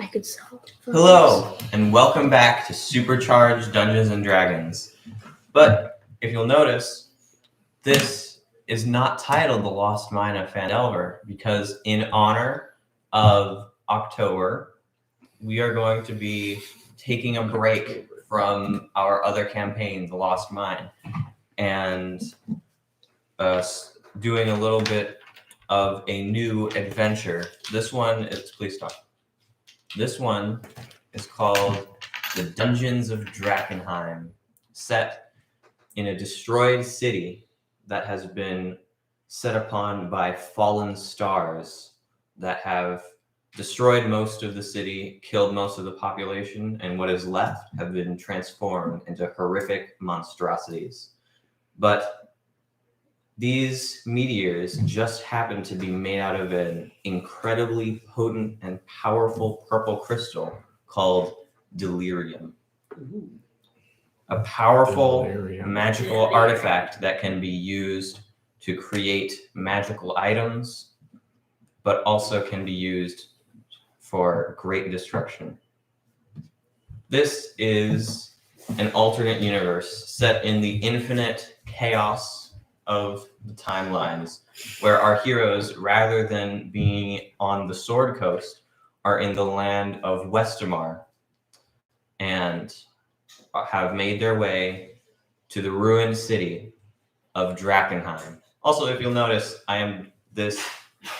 I could sell. Hello, and welcome back to Supercharged Dungeons and Dragons. But if you'll notice, this is not titled The Lost Mine of Phandelver because in honor of October, we are going to be taking a break from our other campaign, The Lost Mine, and doing a little bit of a new adventure. This one is, please stop. This one is called The Dungeons of Drakkenheim, set in a destroyed city that has been set upon by fallen stars that have destroyed most of the city, killed most of the population, and what is left have been transformed into horrific monstrosities. But these meteors just happen to be made out of an incredibly potent and powerful purple crystal called delirium. Ooh. A powerful magical artifact that can be used to create magical items, but also can be used for great destruction. This is an alternate universe set in the infinite chaos of the timelines, where our heroes, rather than being on the Sword Coast, are in the land of Westermar and have made their way to the ruined city of Drakkenheim. Also, if you'll notice, this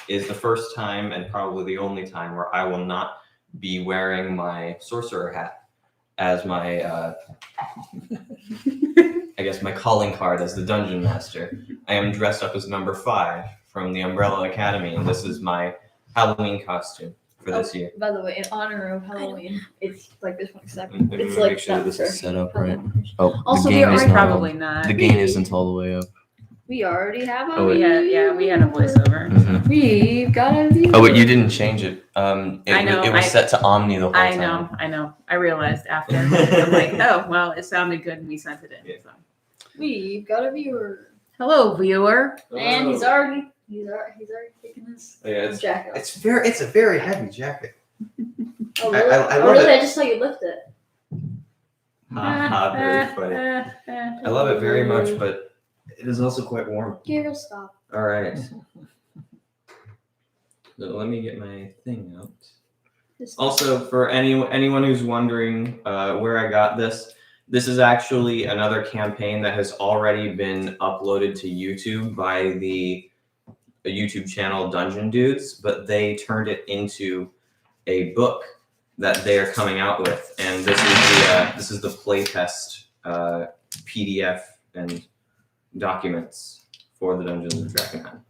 is the first time and probably the only time where I will not be wearing my sorcerer hat as my I guess my calling card as the dungeon master. I am dressed up as number 5 from the Umbrella Academy, and this is my Halloween costume for this year. By the way, in honor of Halloween, it's like this one second. Let me It's make like sure that this is set up right. Oh, Also, the we game are is not probably all, not. The game isn't all the way up. We already have a. Oh, wait. We had a voiceover. Mm-hmm. We've got a viewer. Oh, but you didn't change it. I know, It was set to Omni the whole time. I know. I realized after. I'm like, oh, well, it sounded good and we sent it in. Yeah. So. We've got a viewer. Hello, viewer. And he's already taking his jacket off. It's a very heavy jacket. Oh, really? I love really? it. I just saw you lift it. Very funny. I love it very much, but it is also quite warm. Give it a stop. All right. So let me get my thing out. Also, for anyone who's wondering where I got this is actually another campaign that has already been uploaded to YouTube by the YouTube channel Dungeon Dudes, but they turned it into a book that they are coming out with, and this is the playtest PDF and documents for the Dungeons of Drakkenheim.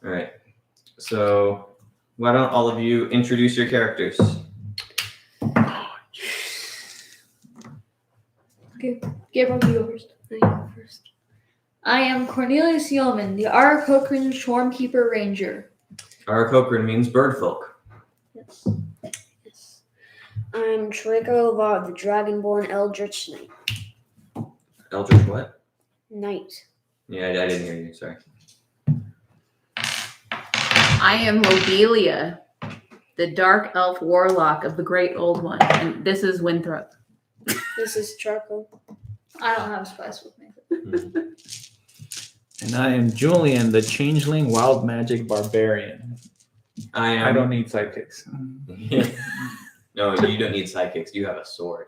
All right. So, why don't all of you introduce your characters? Okay, Gabriel, you go first. No, you go first. I am Cornelius Yeoman, the Arakokran Swarmkeeper Ranger. Arakokran means bird folk. Yes. I'm Draco Lavar, the Dragonborn Eldritch Knight. Eldritch what? Knight. Yeah, I didn't hear you. Sorry. I am Lobelia, the dark elf warlock of the Great Old One, and this is Winthrop. This is Charcoal. I don't have spice with me. And I am Julian, the changeling wild magic barbarian. I don't need sidekicks. No, you don't need sidekicks. You have a sword.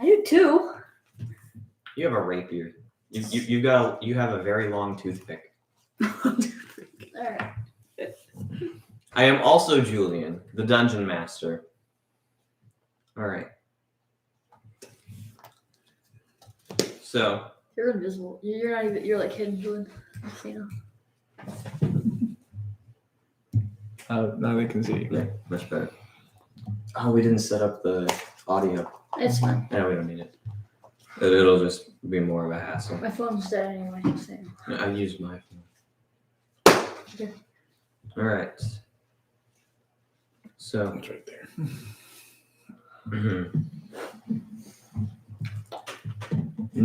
I do too. You have a rapier. You have a very long toothpick. All right. I am also Julian, the dungeon master. All right. So. You're invisible. You're not even. You're like hidden, Julian. You know. Now they can see. Yeah, much better. Oh, we didn't set up the audio. It's fine. No, we don't need it. It'll just be more of a hassle. My phone's dead anyway. So. I used my phone. Okay. All right. So. It's right there.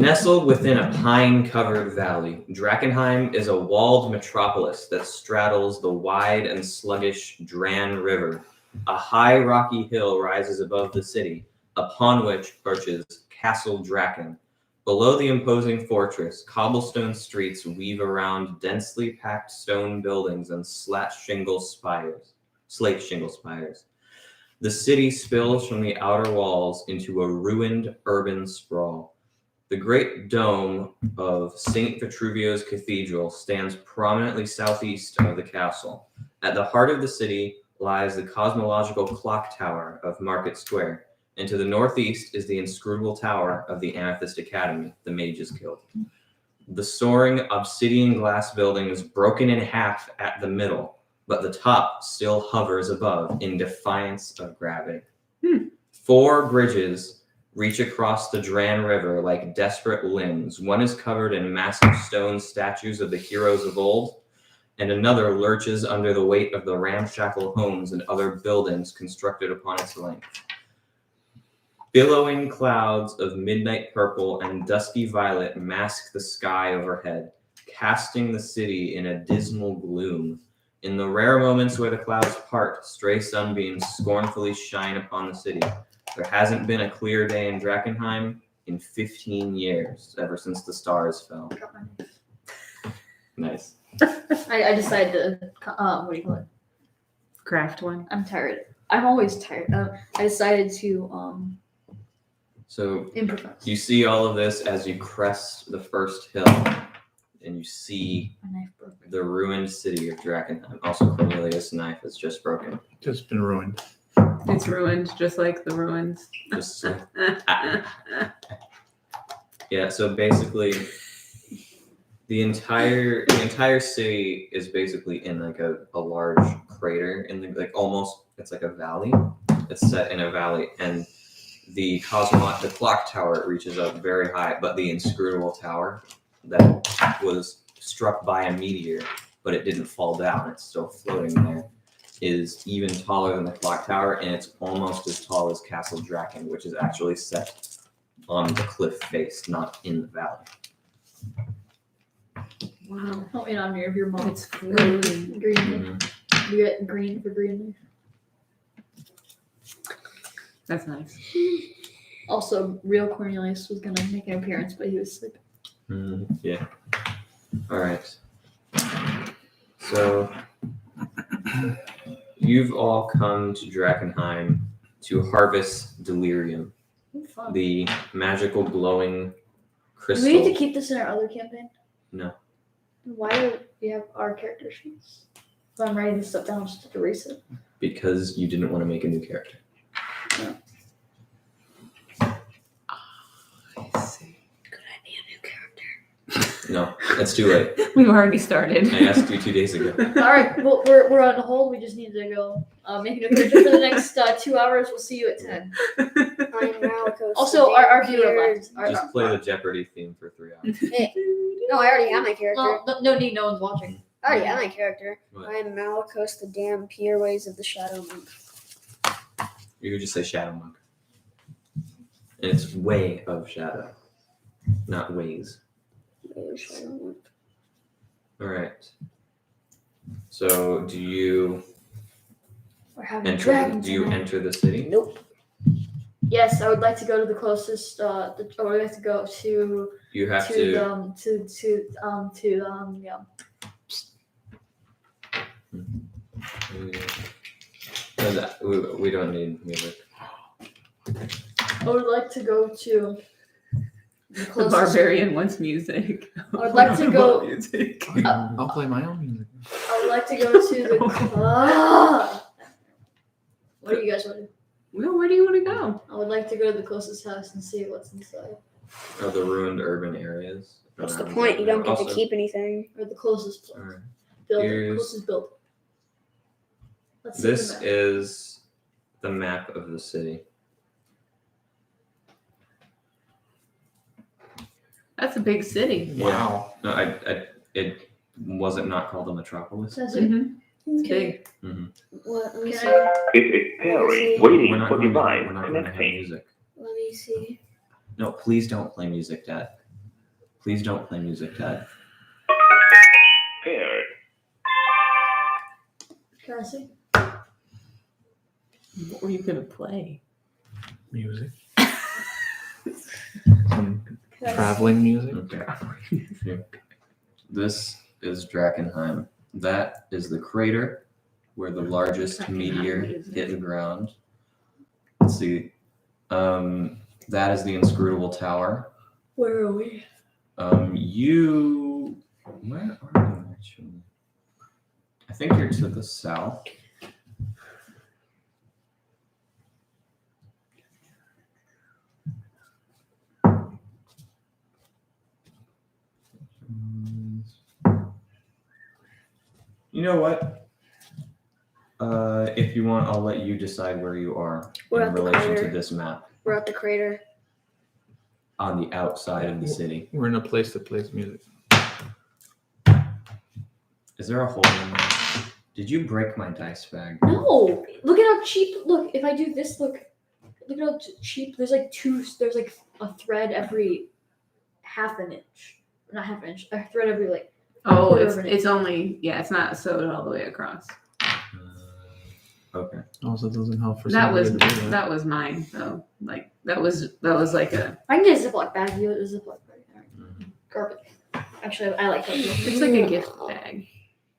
Nestled within a pine-covered valley, Drakkenheim is a walled metropolis that straddles the wide and sluggish Dran River. A high rocky hill rises above the city, upon which perches Castle Draken. Below the imposing fortress, cobblestone streets weave around densely packed stone buildings and slate shingle spires. The city spills from the outer walls into a ruined urban sprawl. The great dome of St. Vitruvio's Cathedral stands prominently southeast of the castle. At the heart of the city lies the cosmological clock tower of Market Square, and to the northeast is the inscrutable tower of the Amethyst Academy, the Mages Guild. The soaring obsidian glass building is broken in half at the middle, but the top still hovers above in defiance of gravity. 4 bridges reach across the Dran River like desperate limbs. One is covered in massive stone statues of the heroes of old, and another lurches under the weight of the ramshackle homes and other buildings constructed upon its length. Billowing clouds of midnight purple and dusky violet mask the sky overhead, casting the city in a dismal gloom. In the rare moments where the clouds part, stray sunbeams scornfully shine upon the city. There hasn't been a clear day in Drakkenheim in 15 years, ever since the stars fell. Nice. I decided to, what do you call it? Craft one. I'm tired. I'm always tired. I decided to So improvise. you see all of this as you crest the first hill, and you see My knife broke. the ruined city of Drakkenheim. Also, Cornelius' knife is just broken. Just been ruined. It's ruined, just like the ruins. Just yeah. So basically, the entire city is basically in like a large crater in the almost it's like a valley. It's set in a valley, and the clock tower reaches up very high, but the inscrutable tower that was struck by a meteor, but it didn't fall down. It's still floating there. Is even taller than the clock tower, and it's almost as tall as Castle Draken, which is actually set on the cliff face, not in the valley. Wow. Help me on your mom. It's floating. Green. Mhm. You get green for green. That's nice. Also, real Cornelius was gonna make an appearance, but he was sleeping. Yeah. All right. So you've all come to Drakkenheim to harvest delirium, Fun. the magical glowing Do crystal. we need to keep this in our other campaign? No. Why do we have our character sheets? If I'm writing this stuff down, just to erase it. Because you didn't want to make a new character. I see. Could I be a new character? No, that's too late. We've already started. I asked you 2 days ago. All right, well, we're on hold. We just need to go make a new character for the next 2 hours. We'll see you at 10. I'm Malikos. Also, our viewer left. Just play the Jeopardy theme for 3 hours. No, I already have my character. Well, no need. No one's watching. I already have my character. What? I am Malikos, the damn Pierways of the Shadow Monk. You could just say Shadow Monk. And it's way of shadow, not ways. Shadow Monk. All right. So do you We're having enter? dragons. Do you tonight. enter the city? Nope. Yes, I would like to go to the closest. I would like to go to You have to to. yeah. We don't need music. I would like to go to the The closest. barbarian wants music. I would like to go. Music. I'll play my own music. I would like to go to the. What do you guys want to do? Well, where do you want to go? I would like to go to the closest house and see what's inside, Of the ruined urban areas. What's the around point? You don't get to Also- keep anything. or the closest All right. building. Here's- Closest building. Let's see This the map. is the map of the city. That's a big city. Wow. No, it wasn't not called a metropolis. Says it. Mm-hmm. It's Okay. big. What? Let me Can see. I- It is Perry We're waiting not for going to, divine we're not going to have connection. music. Let me see. No, please don't play music, Dad. Please don't play music, Dad. Paired. Can I see? What were you gonna play? Music. Some traveling music. Okay. This is Drakkenheim. That is the crater where the largest Drakkenheim meteor music. hit the ground. Let's see. That is the inscrutable tower. Where are we? Where are you actually? I think you're to the south. You know what? If you want, I'll let you decide where you are We're in at the relation to crater. this map. We're at the crater. On the outside of the city. We're in a place that plays music. Is there a hole in there? Did you break my dice bag? No! Look at how cheap. Look, if I do this, look at how cheap. There's like a thread every half an inch. Not half an inch. A thread every like. Oh, quarter of an it's only it's not sewed all the way across. Okay. Also, it doesn't help for That somebody was to do that. that was mine though. Like that was like a I can get a Ziploc bag. You a Ziploc bag. Alright. Garbage. Actually, I like that. it's like a gift bag.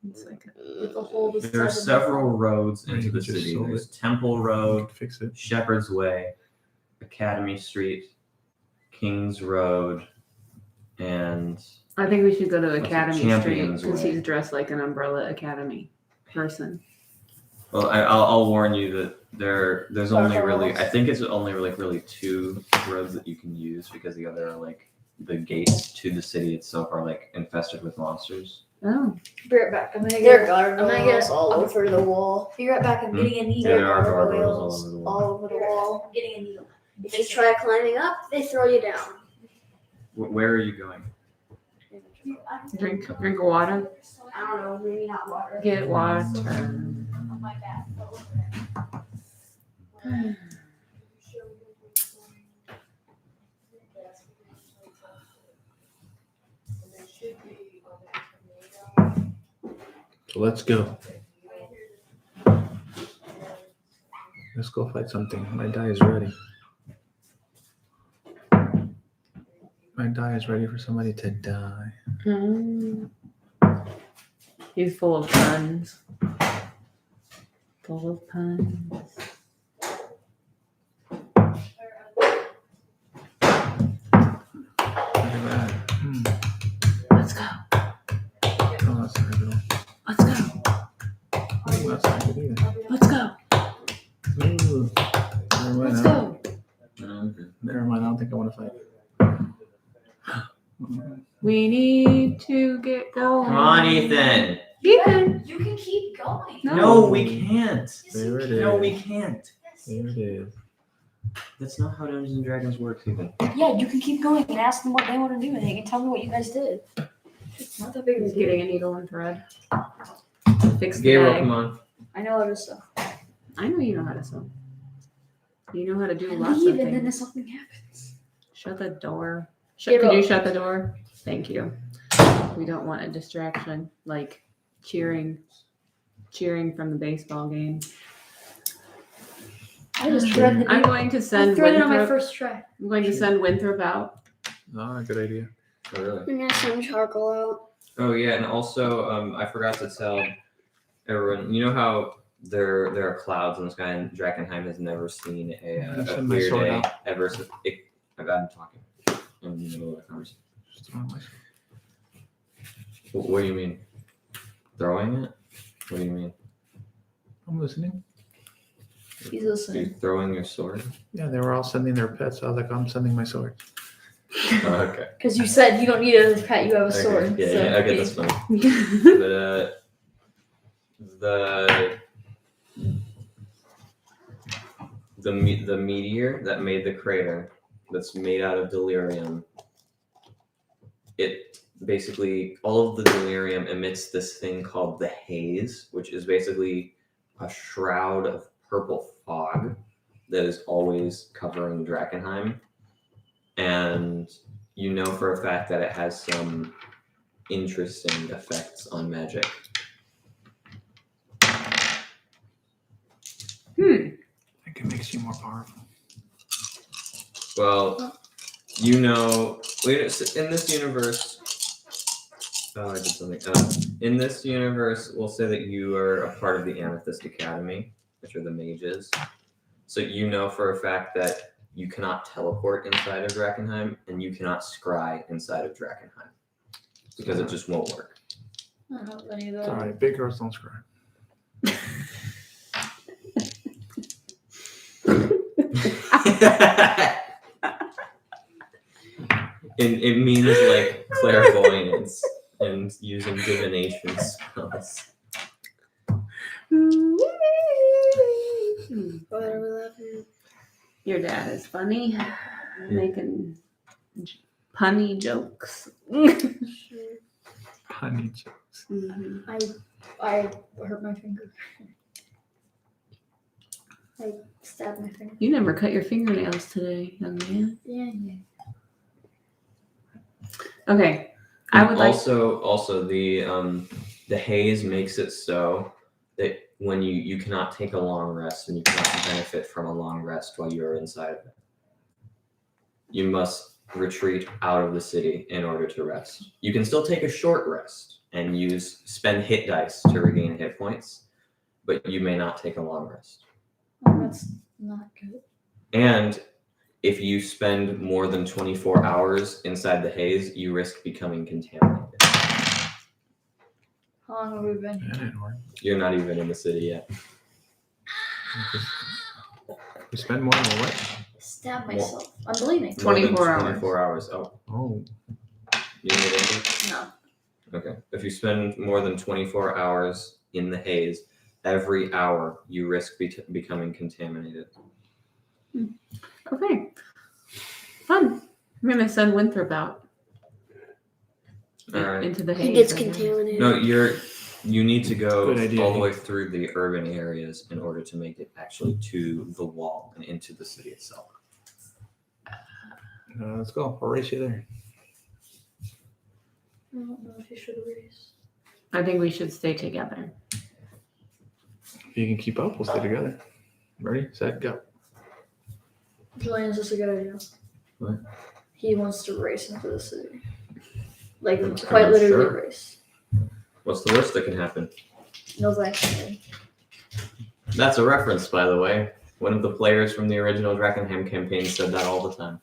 It's like a, With the hole. the There are size of several roads Right, into you the could just city. solve There's it. Temple You Road, could fix it. Shepherd's Way, Academy Street, King's Road, and I think we should go to What's it? Academy Street Champions because Way. he's dressed like an Umbrella Academy person. well, I'll warn you that there's only really roads. I think it's only really two roads that you can use because the other are like the gates to the city itself are like infested with monsters. Oh, Be right back. I'm gonna There are get. I'm gonna gargoyles get all over the wall. Be right back. I'm getting a Yeah, needle. there are gargoyles all over the all wall. over the wall. I'm getting a needle. If you try climbing up, they throw you down. Where are you going? drink water. I don't know, maybe not water. Get water. So let's go. Let's go fight something. My die is ready. My die is ready for somebody to die. Mm. He's full of puns. Full of puns. Look at that. Let's go. Oh, that's not good. Let's go. Oh, that's not good either. Let's go. Ooh. Never mind. Let's I go. don't- Never mind. I don't think I want to fight. We need to get going. Come on, Ethan. Ethan. You can keep going. No, we can't. There it No, is. we can't. There it is. That's not how Dungeons and Dragons works, Ethan. Yeah, you can keep going and ask them what they want to do, and they can tell me what you guys did. It's not that big of a He's deal. getting a needle and thread. Fix the Gabriel, bag. come on. I know how to sew. I know you know how to sew. You know how to do lots Leave, of and then things. something happens. Shut the door. Gabriel. Could you shut the door? Thank you. We don't want a distraction like cheering from the baseball game. I just threaded I'm going to I send threaded on my Winthrop. first try. I'm going to send Winthrop out. Oh, good idea. Oh, really? I'm gonna send charcoal out. Oh, yeah, and also, I forgot to tell everyone, you know how there are clouds in the sky, and Drakkenheim has never seen a Send my clear sword day out. ever since I've been talking in the middle of the conversation. Just throw my- What do you mean? Throwing it? What do you mean? I'm listening. He's You listening. throwing your sword? Yeah, they were all sending their pets. I was like, I'm sending my sword. Oh, okay. Because you said you don't need a pet, you have a Okay, sword. Yeah, so- yeah, okay, that's funny. But the meteor that made the crater, that's made out of delirium, it basically all of the delirium emits this thing called the haze, which is basically a shroud of purple fog that is always covering Drakkenheim, and you know for a fact that it has some interesting effects on magic. I think it makes you more powerful. Well, you know, in this universe. Oh, I did something. In this universe, we'll say that you are a part of the Amethyst Academy, which are the mages. So you know for a fact that you cannot teleport inside of Drakkenheim, and you cannot scry inside of Drakkenheim. Because it just won't work. I don't know if any of It's that. alright, big girls don't scry. It means like clairvoyance and using divination spells. What are we laughing Your dad is funny, making punny jokes. at? Honey jokes. I hurt my finger. I stabbed my finger. You never cut your fingernails today, young man. Yeah. Okay, I would like. Also the haze makes it so that when you cannot take a long rest and you cannot benefit from a long rest while you're inside of it. You must retreat out of the city in order to rest. You can still take a short rest and spend hit dice to regain hit points, but you may not take a long rest. Oh, that's not good. And if you spend more than 24 hours inside the haze, you risk becoming contaminated. How long have we been That here? didn't work. You're not even in the city yet. We spend more than what? Stab myself. I'm bleeding. 24 More than hours. 24 hours. Oh, Oh, you need it? No. Okay. If you spend more than 24 hours in the haze, every hour you risk becoming contaminated. Okay, fun. I'm gonna send Winthrop out All right. into the haze. He gets I guess. contaminated. No, you need to go Good idea. all the way through the urban areas in order to make it actually to the wall and into the city itself. let's go. I'll race you there. I don't know if you should race. I think we should stay together. If you can keep up, we'll stay together. Ready, set, go. Julian, is this a good idea? What? He wants to race into the city. Like, That's quite fine, literally sure. race. What's the worst that can happen? No vaccine. That's a reference, by the way. One of the players from the original Drakkenheim campaign said that all the time.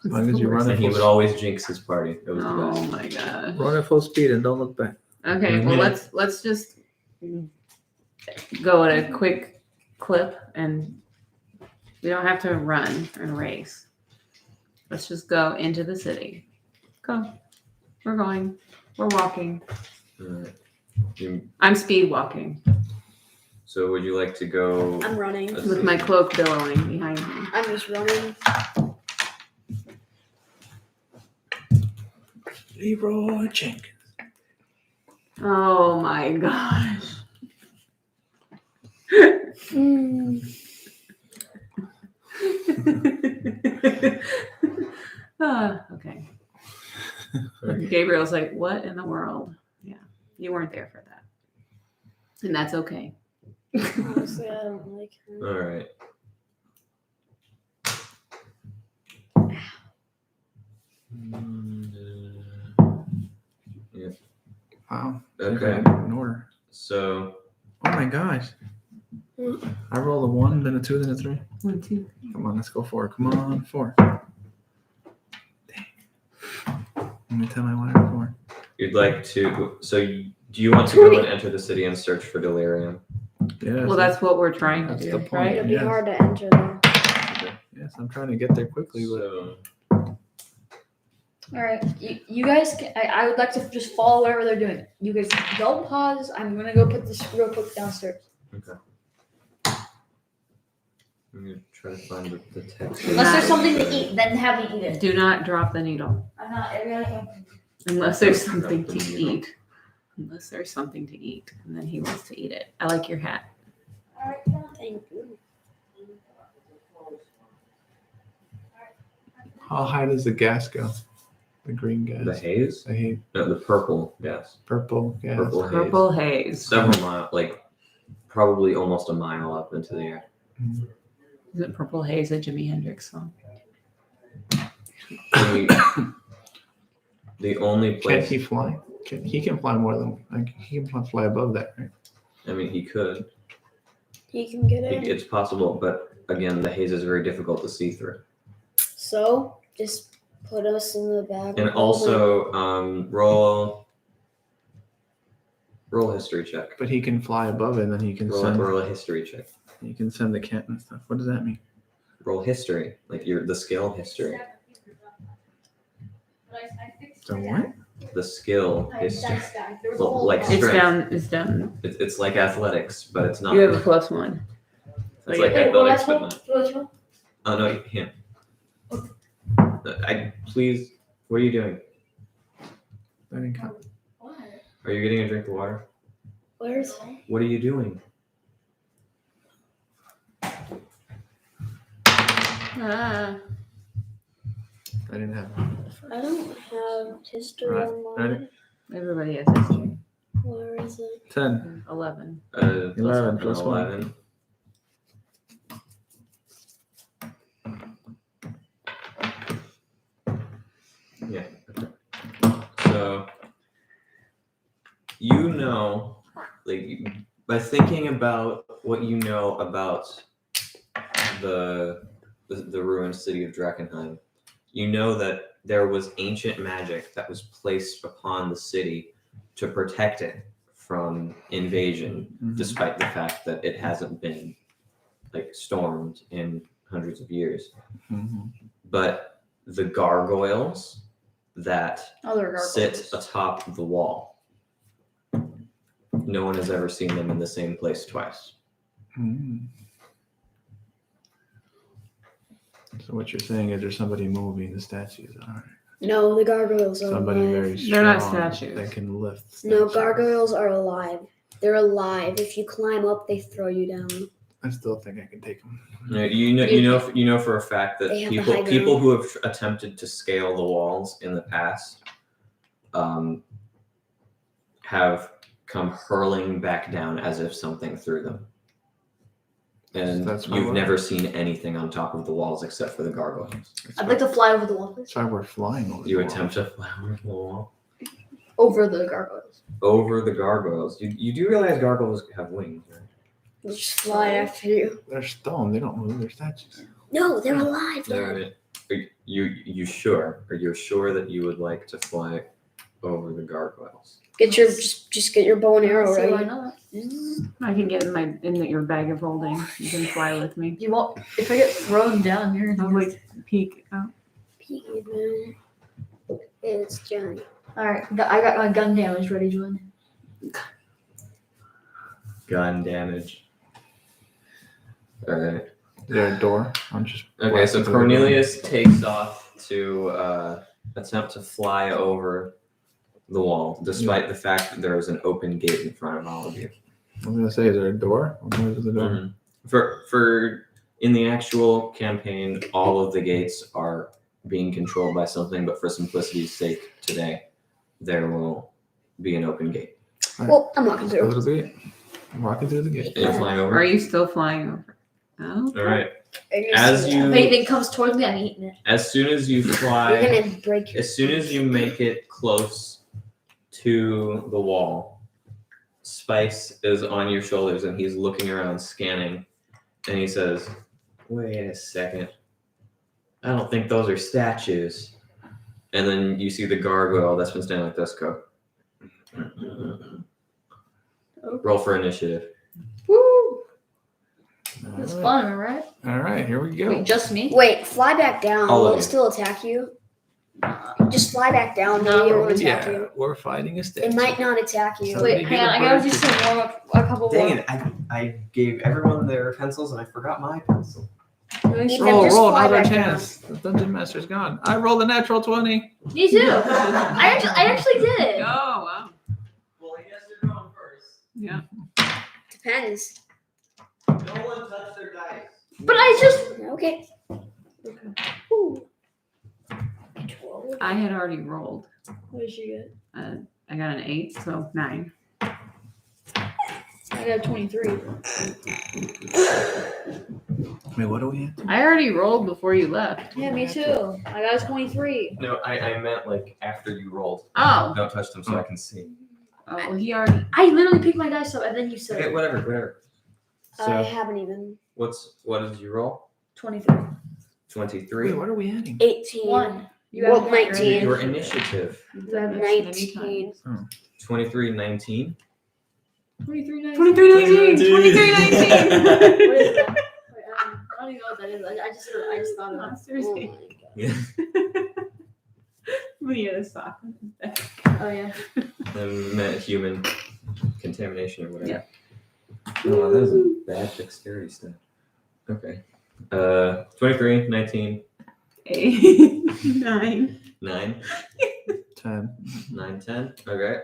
As long as you run And at he would full, always jinx his party. It was the Oh best. my god. run at full speed and don't look back. Okay, Mhm. well let's just go at a quick clip, and we don't have to run and race. Let's just go into the city. Go. We're going. We're walking. Alright. I'm speed walking So would you like to go? I'm running. Let's with see. my cloak billowing behind me. I'm just running. Leroy Jenkins. Oh my gosh. Okay. Gabriel's like, what in the world? Yeah, you weren't there for that. And that's okay. Honestly, I don't like him. All right. Wow. Okay. In order. So Oh my gosh. I rolled a 1, then a 2, then a 3. 1, 2. Come on, let's go 4. Come on, 4. Dang. Let me tell my wife 4. you'd like to? Do you want to go and enter the city and search for delirium? Yes, Well, that's what we're trying to That's do, the point. right? It'll be Yes. hard to enter though. yes, I'm trying to get there quickly, but So All right, you guys. I would like to just follow whatever they're doing. You guys don't pause. I'm gonna go put this real quick downstairs. I'm gonna try to find the text. Unless there's something to eat, then have me eat it. Do not drop the needle I'm not. unless there's something to eat. Unless there's something to eat, and then he wants to eat it. I like your hat. Thank you. How high does the gas go? The green gas. The haze? I hate No, the purple gas. purple gas. Purple haze. Purple haze. Several miles, like probably almost a mile up into the air. Mm. Isn't Purple Haze a Jimi Hendrix song? The only Can't place. he fly? He can fly more than he can fly above that, right? I mean, he could. You can get in. It's possible, but again, the haze is very difficult to see through. So just put us in the back. And also, roll history check. But he can fly above it, and then he can Roll a history check. he can send the cat and stuff. What does that mean? Roll history, like the skill history. So what? The skill history. Well, like It's strength. down. It's down. It's like athletics, but it's not. You have a +1. It's So like you- athletics, but not. Oh no, him. Please. What are you doing? I didn't count. Are you getting a drink of water? Where's What are you doing? Ah. I didn't have. I don't have history Right, on ready? mine. Everybody has history. Where is it? 10. 11. 11 plus 11. Yeah. So you know, like by thinking about what you know about the ruined city of Drakkenheim, you know that there was ancient magic that was placed upon the city to protect it from invasion, Mhm. despite the fact that it hasn't been like stormed in hundreds of years. Mhm. But the gargoyles that Other sit gargoyles. atop the wall, no one has ever seen them in the same place twice. Mm. So what you're saying is there's somebody moving the statues. All right. No, the gargoyles are Somebody alive. very strong They're not statues. that can lift. No, statues. gargoyles are alive. They're alive. If you climb up, they throw you down. I still think I can take them. You know for a fact that They have the high people ground. who have attempted to scale the walls in the past have come hurling back down as if something threw them. And That's why you've we're- never seen anything on top of the walls except for the gargoyles. I'd like to fly over the wall, please. That's why we're flying over You the wall. attempt to fly over the wall. Over the gargoyles. Over the gargoyles. You do realize gargoyles have wings, right? They just fly after you. They're stone. They don't move. They're statues. No, they're alive. Dad. Alright. Are you sure? Are you sure that you would like to fly over the gargoyles? Get your just get your bow and arrow See, why ready. not? I can get in your bag of holding. You can fly with me. You won't. If I get thrown down, you're I'll like peek out. Peek, man. It's Johnny. All right. I got my gun damage ready, Julian. Gun damage. Alright. Is there a door? I'm just. Okay, so walking through the door. Cornelius takes off to attempt to fly over the wall, despite the fact that there is an open gate in front of all of you. I was gonna say, is there a door? Where's the door? Mhm. For in the actual campaign, all of the gates are being controlled by something, but for simplicity's sake, today there will be an open gate. Well, I'm walking A through. little bit. I'm walking through the gate. And flying over. Are you still flying over? Oh. All right. Are you As gonna- you- If anything comes towards me, I'm eating it. As soon as you You're fly, gonna break your. as soon as you make it close to the wall, Spice is on your shoulders and he's looking around, scanning, and he says, "Wait a second. I don't think those are statues." And then you see the gargoyle that's been standing like this go. Roll for initiative. Woo! All It's right. fun, right? All right, here we go. Wait, just me? Wait, fly back down. All of Will it you. still attack you? Just fly back down. No, Maybe it won't attack Yeah, you. we're fighting a statue. It might not attack you. So- Wait, Somebody hang on. I get a gotta bird do to- some warm up. A couple Dang warm. it, I gave everyone their pencils and I forgot my pencil. Ethan, Roll, just roll, fly another back chance. The dungeon master's gone. I rolled a natural 20. Me too. I actually did. Oh, wow. Well, I guess you're going first. Yeah. Depends. No one touched their dice. But I just. Okay. Ooh. roll? I had already rolled. What did you get? I got an 8, so 9. I got 23. Wait, what do we have? I already rolled before you left. Yeah, me too. I got 23. No, I meant like after you rolled. Oh. Don't touch them so I can see. Oh, he already. I literally picked my dice up and then you said Okay, whatever. I So haven't even. what did you roll? 23. 23. Wait, what are we adding? 18. 1. You Well, have 19. Your initiative. You have many 19. times. 23, 19. 23, 19. 23, 19. 23, 19. What is that? Wait, I don't even know what that is. I just thought of Oh, it. seriously. Oh my God. Yeah. We had a sock. Oh, yeah. And meant human contamination or whatever. Yeah. Oh, that was a bad dexterity stat. Okay. 23, 19, 8, 9. 9, 10. 9, 10. Okay.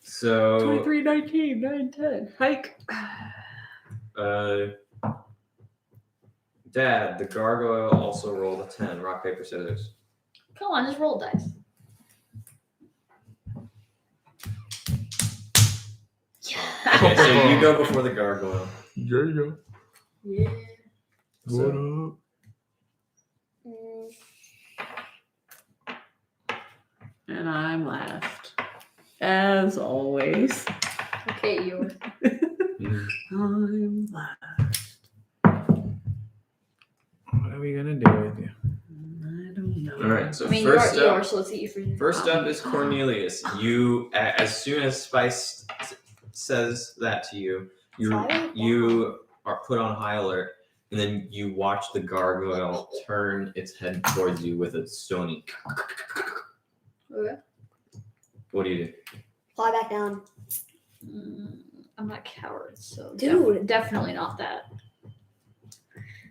So 23, 19, 9, 10. Hike. Dad, the gargoyle also rolled a 10. Rock, paper, scissors. Come on, just roll dice. Okay, so you go before the gargoyle. There you go. Yeah. So, Mm, And I'm last. As always. Okay, you. I'm last. What are we gonna do with you? I don't know. all right. So I mean, first you up, are, so let's eat you for First up is Cornelius. You, as soon as Spice says that to you, you are put on high alert, and then you watch the gargoyle turn its head towards you with a stony. Okay. What do you do? Fly back down. I'm not coward, so Dude. definitely not that.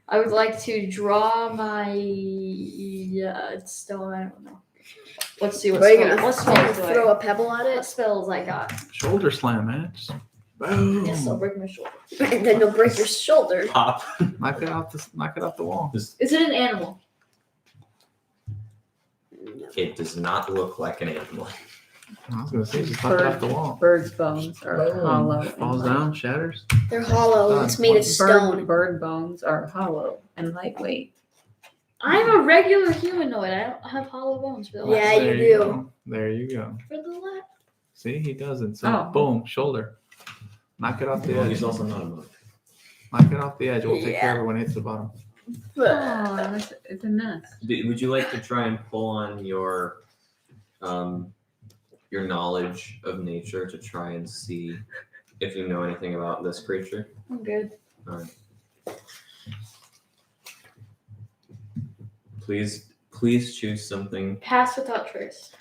I would like to draw my stone. I don't know. Let's see what Are you spells. gonna What spells do throw I? a pebble at What it? spells I got? Shoulder slam, man. Just boom. Yes, I'll break my shoulder. And then you'll break your shoulder. Pop. Knock it off the wall. Is it an animal? No. It does not look like an animal. I was gonna say, just knock it off the wall. Bird's bones are Boom. hollow. and Falls light. down, shatters. They're hollow. Done. It's made of stone. Bird bones are hollow and lightweight. I'm a regular humanoid. I don't have hollow bones for the left. Yeah, There you do. go. There you go. For the left. See, he doesn't. So Oh. boom, shoulder. Knock it off the Well, edge. he's also not a monk. Knock it off the edge. We'll take Yeah. care of it when it hits the bottom. Oh, it's a nest. Would you like to try and pull on your knowledge of nature to try and see if you know anything about this creature? I'm good. Please choose something. Pass without trace.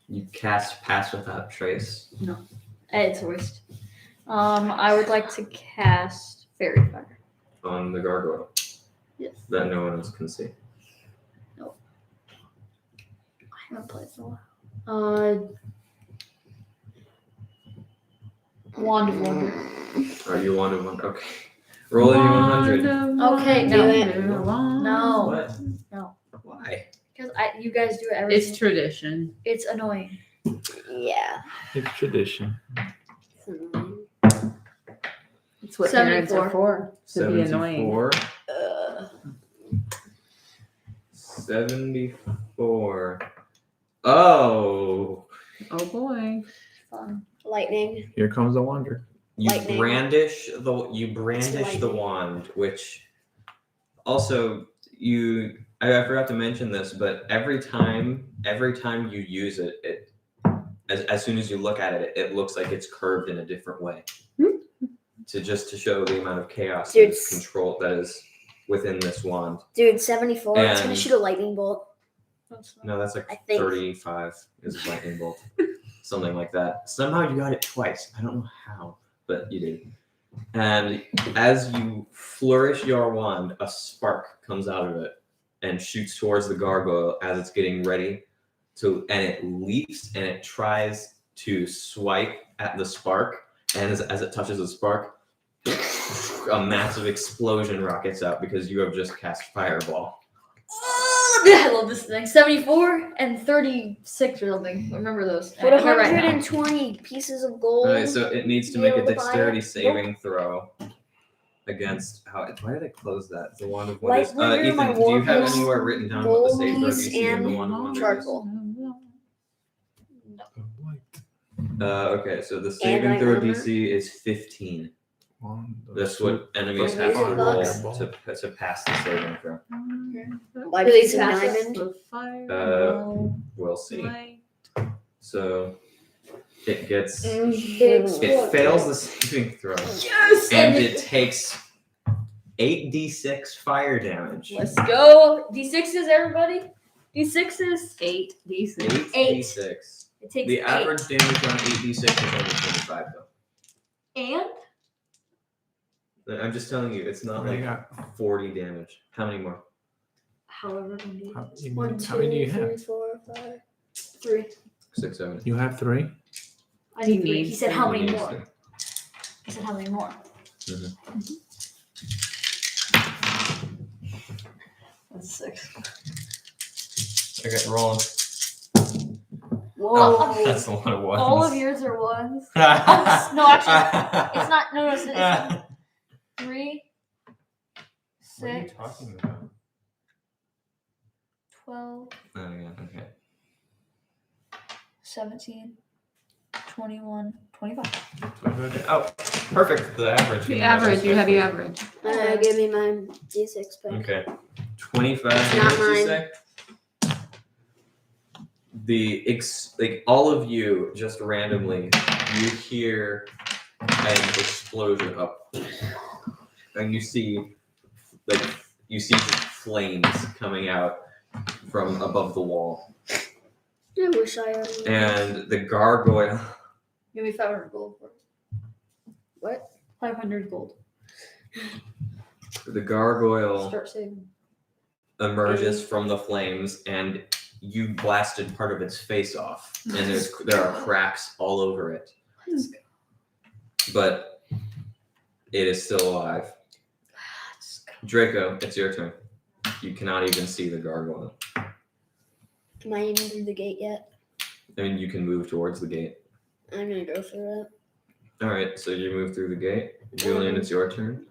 You cast Pass Without Trace. It's a waste. I would like to cast Fairy Fire. On the gargoyle Yes. that no one else can see. I haven't played in a while. Wand of Wonder. Are you one of one? Okay. Roll a 100. Okay, no. No. What? No. Why? Because you guys do it every It's tradition. It's annoying. Yeah. It's tradition. It's what parents 74. are for. To be annoying. 74. Uh, 74. Oh. Oh boy. Fun. lightning. Here comes the wonder. You Lightning. brandish the lightning. wand, which also I forgot to mention this, but every time you use it, as soon as you look at it, it looks like it's curved in a different way. to show the amount of chaos Dude, and control that is within this wand. Dude, 74. It's gonna And- shoot a lightning bolt. No, that's like I think. 35 is a lightning bolt. Something like that. Somehow you got it twice. I don't know how, but you did. And as you flourish your wand, a spark comes out of it and shoots towards the gargoyle as it's getting ready to, and it leaps and it tries to swipe at the spark. And as it touches the spark, a massive explosion rockets out because you have just cast Fireball. I love this thing. 74 and 36 or something. Remember those. What Am I right now? 120 pieces of gold? Alright, so it needs to be make a able to buy dexterity it? saving throw against how. Why did I close that? It's the Wand of Light Wonders. Bringer, my Ethan, do you have Warpiece, anywhere written down what the Gold save throw Piece, DC and the and Wand of Wonders is? charcoal. Okay, so the saving throw DC is 15. That's what enemies have to roll to pass the saving throw. Like Really piece of fast. diamond. We'll see. So it gets. It It fails the saving throw, Yes! and it takes 8d6 fire damage. Let's go. D6s, everybody. D6s. 8 D6. 8d6. It takes The 8. average damage on 8d6 is only 25, though. And I'm just telling you, it's not What do you like got? 40 damage. How many more? however many. How 1, how many do you 2, 3, have? 4, 5. 3. 6, 7. You have 3? I need He 3. He needs said how many He needs more? to. He said how many more? That's 6. Okay, rolling. Whoa. Oh, that's a lot of ones. All of yours are ones. Oh, no, actually, it's not. No, it's 3, What are you 6, talking about? 12, Oh, yeah, okay. 17, 21, 25. Okay. Oh, perfect. The average. The average, you have the average. Give me my D6 back. Okay. 25 Not damage, you mine. say? Like all of you, just randomly, you hear an explosion up, and you see just flames coming out from above the wall, I wish I had. and the gargoyle. Give me 500 gold for it. What? 500 gold. The gargoyle Start saving. emerges from the flames, and you blasted part of its face off, and there are cracks all over it. Let's go. But it is still alive. Let's go. Draco, it's your turn. You cannot even see the gargoyle. Am I even through the gate yet? I mean, you can move towards the gate. I'm gonna go for that. All right, so you move through the gate. Julian, it's your turn.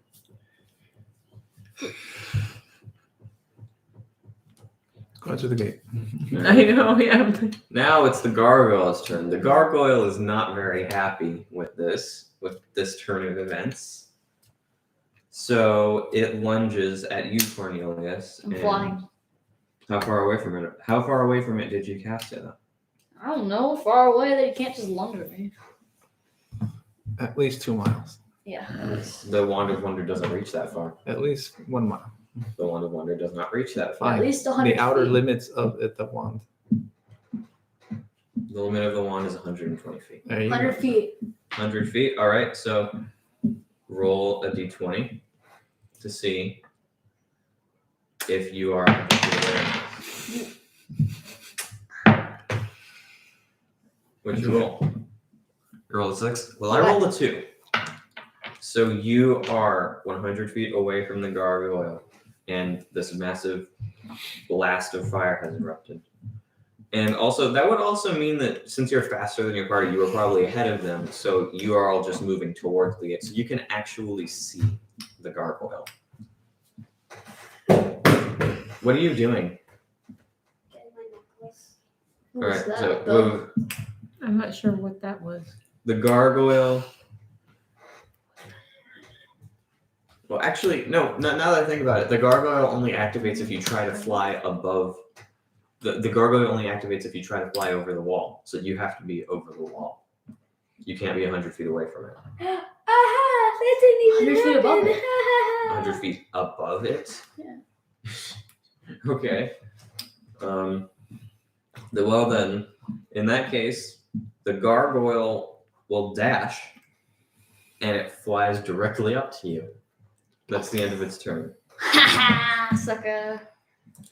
Go to the gate. I know, yeah. Now it's the gargoyle's turn. The gargoyle is not very happy with this turn of events. So it lunges at you, Cornelius. I'm and flying. How far away from it? How far away from it did you cast it? I don't know. Far away that you can't just lunge at me. At least 2 miles. Yeah. The Wand of Wonder doesn't reach that far. At least 1 mile. The Wand of Wonder does not reach that far. Fine. At least 100 The outer feet. limits of it, the wand. The limit of the wand is 120 feet. There you 100 go. feet. 100 feet. All right. So roll a d20 to see if you are there. What'd you roll? You rolled a 6? Well, I rolled a 2. So you are 100 feet away from the gargoyle, and this massive blast of fire has erupted. And also, that would also mean that since you're faster than your party, you were probably ahead of them, so you are all just moving towards the gate, so you can actually see the gargoyle. What are you doing? Getting my necklace. All What's right, that? so The- move. I'm not sure what that was. The gargoyle. Well, actually, no. Now that I think about it, the gargoyle only activates if you try to fly above. The gargoyle only activates if you try to fly over the wall. So you have to be over the wall. You can't be 100 feet away from it. Aha! That didn't 100 feet above happen. 100 feet above it. Yeah. Okay. Well then, in that case, the gargoyle will dash, and it flies directly up to you. That's the end of its turn. Haha, sucker.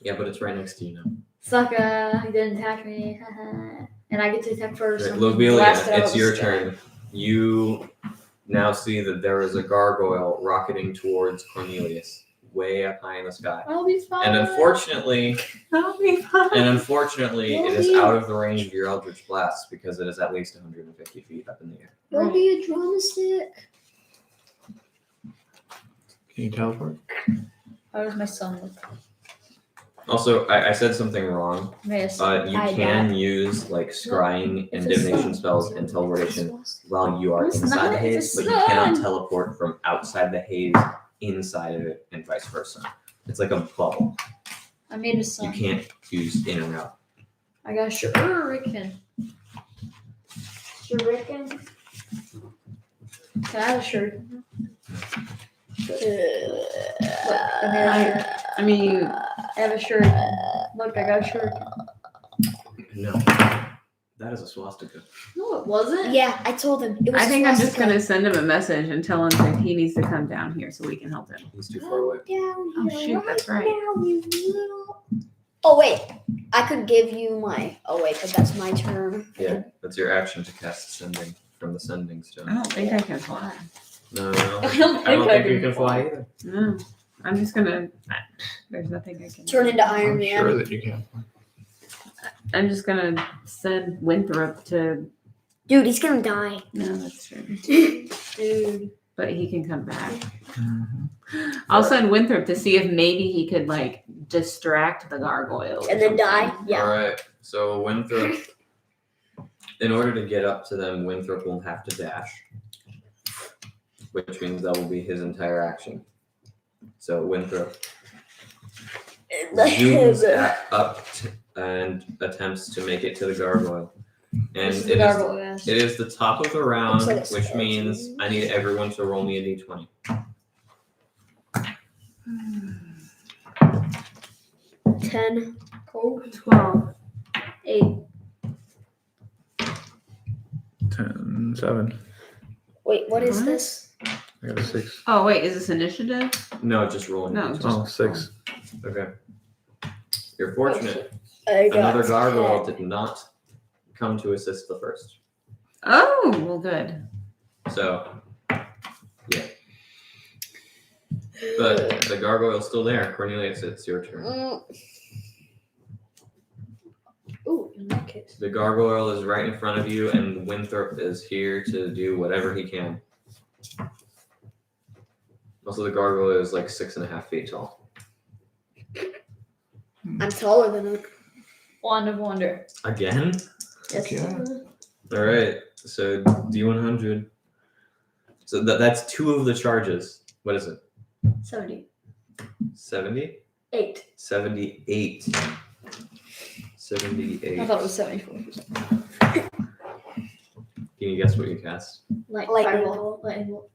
Yeah, but it's right next to you now. Sucker. He didn't attack me. Haha. And I get to attack first. Right, and Lobelia, blast it out it's of the your sky. turn. You now see that there is a gargoyle rocketing towards Cornelius, way up high in the sky. I'll be fine. And unfortunately, That'll be fun. it is out of the range of your Eldritch Blast because it is at least 150 feet up in the air. Will be a drumstick. Can you teleport? How does my son look? Also, I said something wrong. You You can use like scrying and divination spells and teleportation while you are It's inside the not, haze, it's but you not. cannot teleport from outside the haze inside of it and vice versa. It's like a bubble. I made a You son. can't use in and out. I got a shuriken. Shuriken. Can I have a shuriken? I mean, I have a shuriken. Look, I got a shuriken. No. That is a swastika. No, it wasn't. Yeah, I told him. It was I think I'm just swastika. gonna send him a message and tell him that he needs to come down here so we can help him. He's too far away. Down Oh, here shoot, that's right. now, you little. Oh wait, I could give you my. Oh wait, but that's my turn. Yeah, that's your action to cast Ascending from the Sending I Stone. don't think I can fly. No, I don't I don't think you can can fly either. No, I'm just gonna. There's nothing I can. Turn into Iron I'm Man. sure that you can. I'm just gonna send Winthrop to. Dude, he's gonna die. No, that's true. Dude. But he can come back. Mhm. I'll send Winthrop to see if maybe he could like distract the gargoyle. or And then die? something. Yeah. Alright, so Winthrop, in order to get up to them, Winthrop will have to dash, which means that will be his entire action. So Winthrop zooms and attempts to make it to the gargoyle. And This is it the is, gargoyle, yes. it is the top of the round, Looks like a which means I need everyone to roll me a d20. 10. Cool. 12. 8. 10, 7. Wait, what is What? this? I got a 6. Oh wait, is this initiative? No, just rolling. No, d20. just- Oh, 6. Okay. You're fortunate. I got Another gargoyle 10. did not come to assist the first. Oh, well, good. So, yeah. But the gargoyle's still there. Cornelius, it's your turn. Ooh, in that case. The gargoyle is right in front of you, and Winthrop is here to do whatever he can. Also, the gargoyle is like 6.5 feet tall. I'm taller than him. Wand of Wonder. Again? Yes. Yeah. All right. So D100. So that's 2 of the charges. What is it? 70. 70? 8. 78. 78. I thought it was 74. Can you guess what you cast? Lightning Fireball. bolt. Lightning bolt.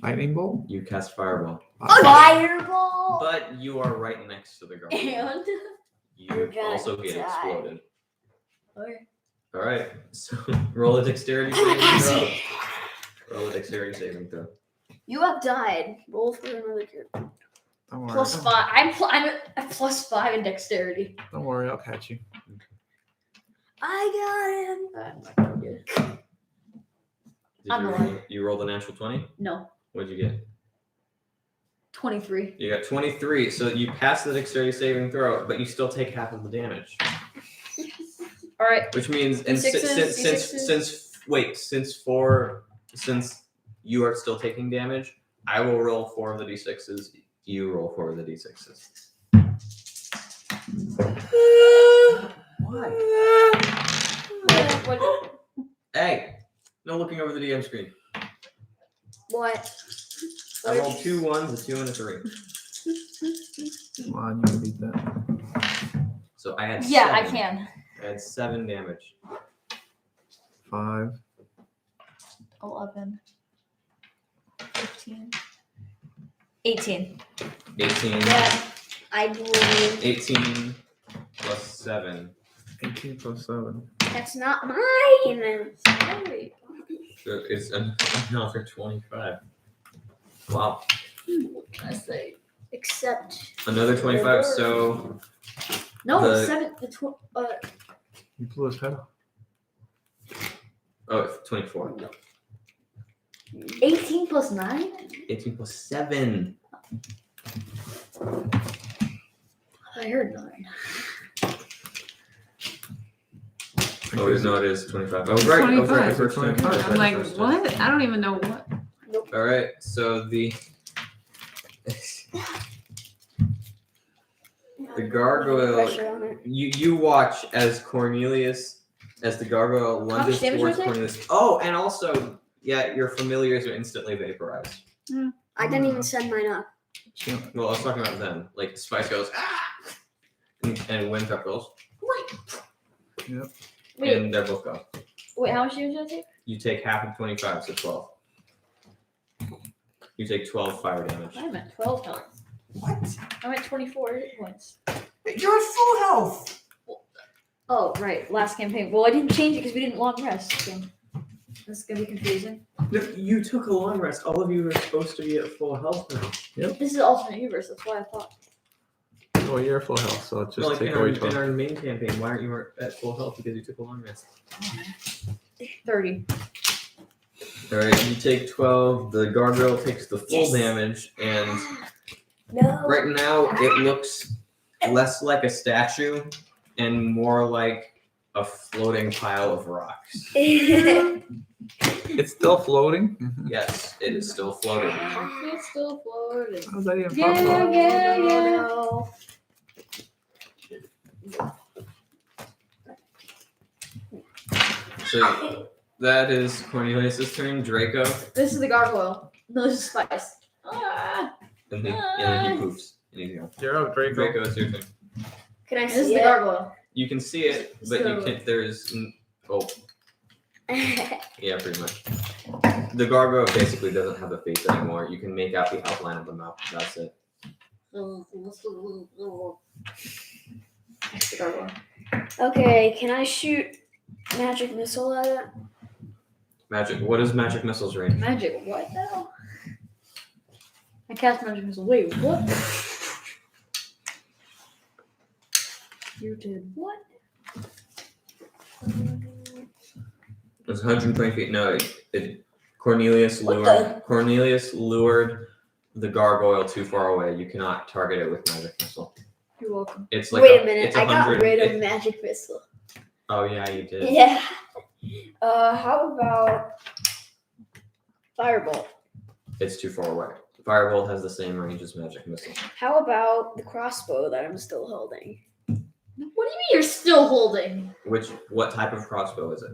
Lightning bolt? You cast Fireball. Fireball! But you are right next to the gargoyle. And. You You're gonna also get die. exploded. Okay. All right. So roll a dexterity saving throw. Roll a dexterity saving throw. You have died. Roll for another turn. Don't worry. +5. I'm at +5 in dexterity. Don't worry, I'll catch you. I I'm not gonna do it. Did I'm you, alive. roll, you rolled a natural 20? No. What'd you get? 23. You got 23. So you pass the dexterity saving throw, but you still take half of the damage. All right. Which means, and D6s, since you are still taking damage, I will roll 4 of the d6s. You roll 4 of the d6s. What? Hey, no looking over the DM screen. What? I rolled 2 1s, a 2, and a 3. Come on, you can beat that. So I had Yeah, I 7. can. I had 7 damage. 5. 11. 15. 18. 18. Yeah. I believe 18 plus 7. 18 plus 7. that's not mine. Sorry. So it's another 25. Wow. What can I say? Except Another 25. So No, The- 7. You blew his head off. oh, 24. 18 plus 9? 18 plus 7. I heard 9. Oh, no, it is 25. I was right. I was right. 25. I'm like, what? I don't even know what. All right. So the gargoyle. Pressure on it. You watch as the gargoyle lunges damage towards was it? Cornelius. Oh, and also, yeah, your familiars are instantly vaporized. I didn't even send mine up. Well, I was talking about them. Like Spice goes, ah, and Winthrop goes, Wait, and they're both gone. wait, how much damage did I take? You take half of 25, so 12. You take 12 fire damage. I'm at 12 health. What? I'm at 24 hit points. You're at full health. Oh, right. Last campaign. Well, I didn't change it because we didn't long rest. So this is going to be confusing. No, you took a long rest. All of you are supposed to be at full health now. This is alternate universe. That's why I thought. Well, you're full health, so just Like take in away 12. our main campaign, why aren't you at full health? Because you took a long rest. 30. All right, you take 12. The gargoyle takes the full damage, and No. right now it looks less like a statue and more like a floating pile of rocks. It's still floating? Yes, it is still floating. It's still floating. How does that even Yeah, possible? yeah. So that is Cornelius' turn. Draco, This is the gargoyle. No, this is Spice. Ah, and then he poofs. And he's gone. You're up, Draco. Draco, it's your turn. Can I this is see the it? gargoyle. You can see it, but you can't. Oh, yeah, pretty much. The gargoyle basically doesn't have a face anymore. You can make out the outline of the mouth. That's it. It's the gargoyle. Okay, can I shoot magic missile at it? Magic. What is magic missiles range? Magic. What the hell? I cast magic missile. Wait, what? You did what? It's 120 feet. No, Cornelius What lured the gargoyle too far away. You cannot target it with magic missile. You're welcome. It's like Wait a minute, It's I got 100 rid of magic missile. Oh yeah, you did. Yeah. How about firebolt? It's too far away. Firebolt has the same range as magic missile. How about the crossbow that I'm still holding? What do you mean you're still holding? What type of crossbow is it?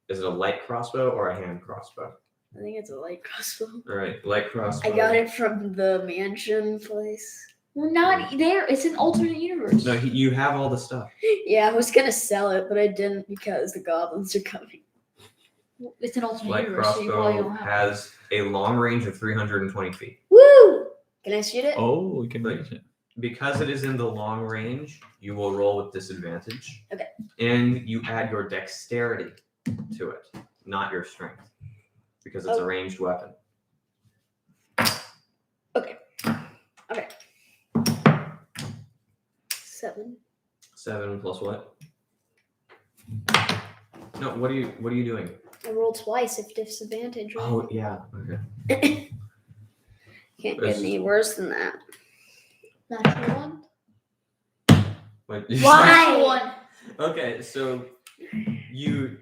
Is it a light crossbow or a hand crossbow? I think it's a light crossbow. All right, light crossbow. I got it from the mansion place. We're not there. It's an alternate universe. No, you have all the stuff. Yeah, I was gonna sell it, but I didn't because the goblins are coming. It's an alternate Light universe. So you probably crossbow don't have has a long range of 320 feet. Woo! Can I shoot it? Oh, we can reach it. Because it is in the long range, you will roll with disadvantage. Okay. And you add your dexterity to it, not your strength, because it's a ranged weapon. Okay. 7. 7 plus what? No, what are you doing? I rolled twice if disadvantage. Right? Oh yeah. Okay. Can't get any worse than that. natural one. Wait, Natural one. Okay, so you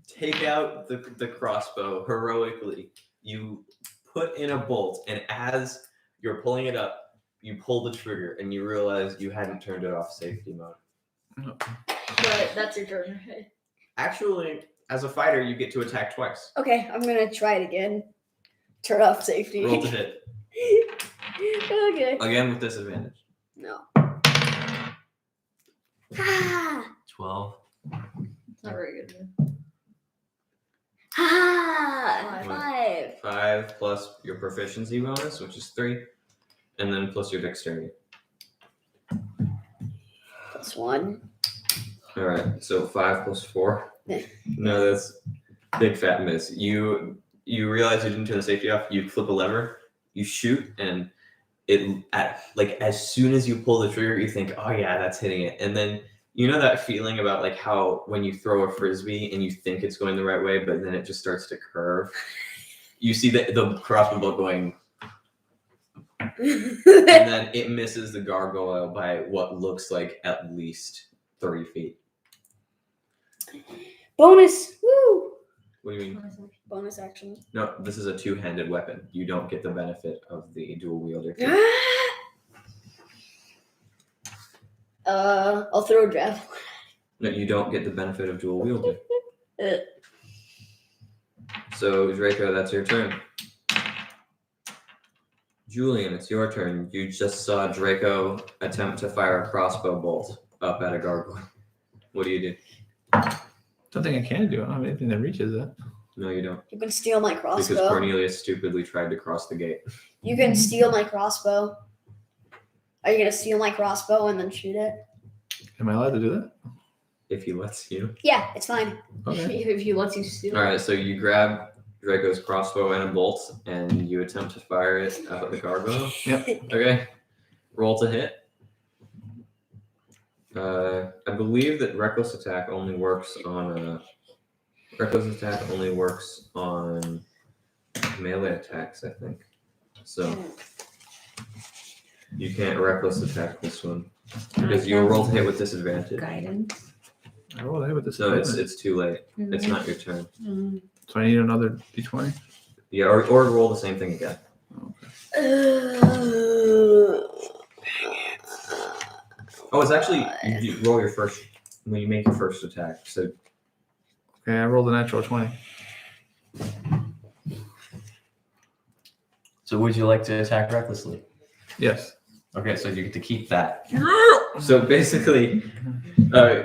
take out the crossbow heroically. You put in a bolt, and as you're pulling it up, you pull the trigger, and you realize you hadn't turned it off safety mode. But that's your turn. Actually, as a fighter, you get to attack twice. Okay, I'm gonna try it again. Turn off safety. Roll to hit. Okay. Again with disadvantage. No. Ha! 12. It's not very good. Ha! Five. 5. 5 plus your proficiency bonus, which is 3, and then plus your dexterity. Plus 1. All right, so 5 plus 4. No, that's big fat miss. You realize you didn't turn the safety off. You flip a lever, you shoot, and as soon as you pull the trigger, you think, oh yeah, that's hitting it. And then you know that feeling about like how when you throw a frisbee and you think it's going the right way, but then it just starts to curve. You see the crossbow bolt going, and then it misses the gargoyle by what looks like at least 30 feet. Bonus. Woo. What do you mean? Bonus action. No, this is a two-handed weapon. You don't get the benefit of the dual wielder. I'll throw a javelin. No, you don't get the benefit of dual wielding. Uh. So, Draco, that's your turn. Julian, it's your turn. You just saw Draco attempt to fire a crossbow bolt up at a gargoyle. What do you do? Don't think I can do it. I don't have anything that reaches it. No, you don't. You can steal my Because crossbow. Cornelius stupidly tried to cross the gate. You can steal my crossbow. Are you gonna steal my crossbow and then shoot it? Am I allowed to do that? If he lets you. Yeah, it's fine. Okay. If he lets you steal. All right, so you grab Draco's crossbow and a bolt, and you attempt to fire it up at the gargoyle. Yep. Okay. Roll to hit. I believe that reckless attack only works on melee attacks, I think. So you can't reckless attack this one because you roll to hit with disadvantage. Guidance. I rolled a hit with this. So it's too late. It's not your turn. Mm. So I need another d20. Yeah, or roll the same thing again. Oh, it's actually you roll your first when you make your first attack. So Okay, I rolled a natural 20. So would you like to attack recklessly? Yes. Okay, so you get to keep that. So basically,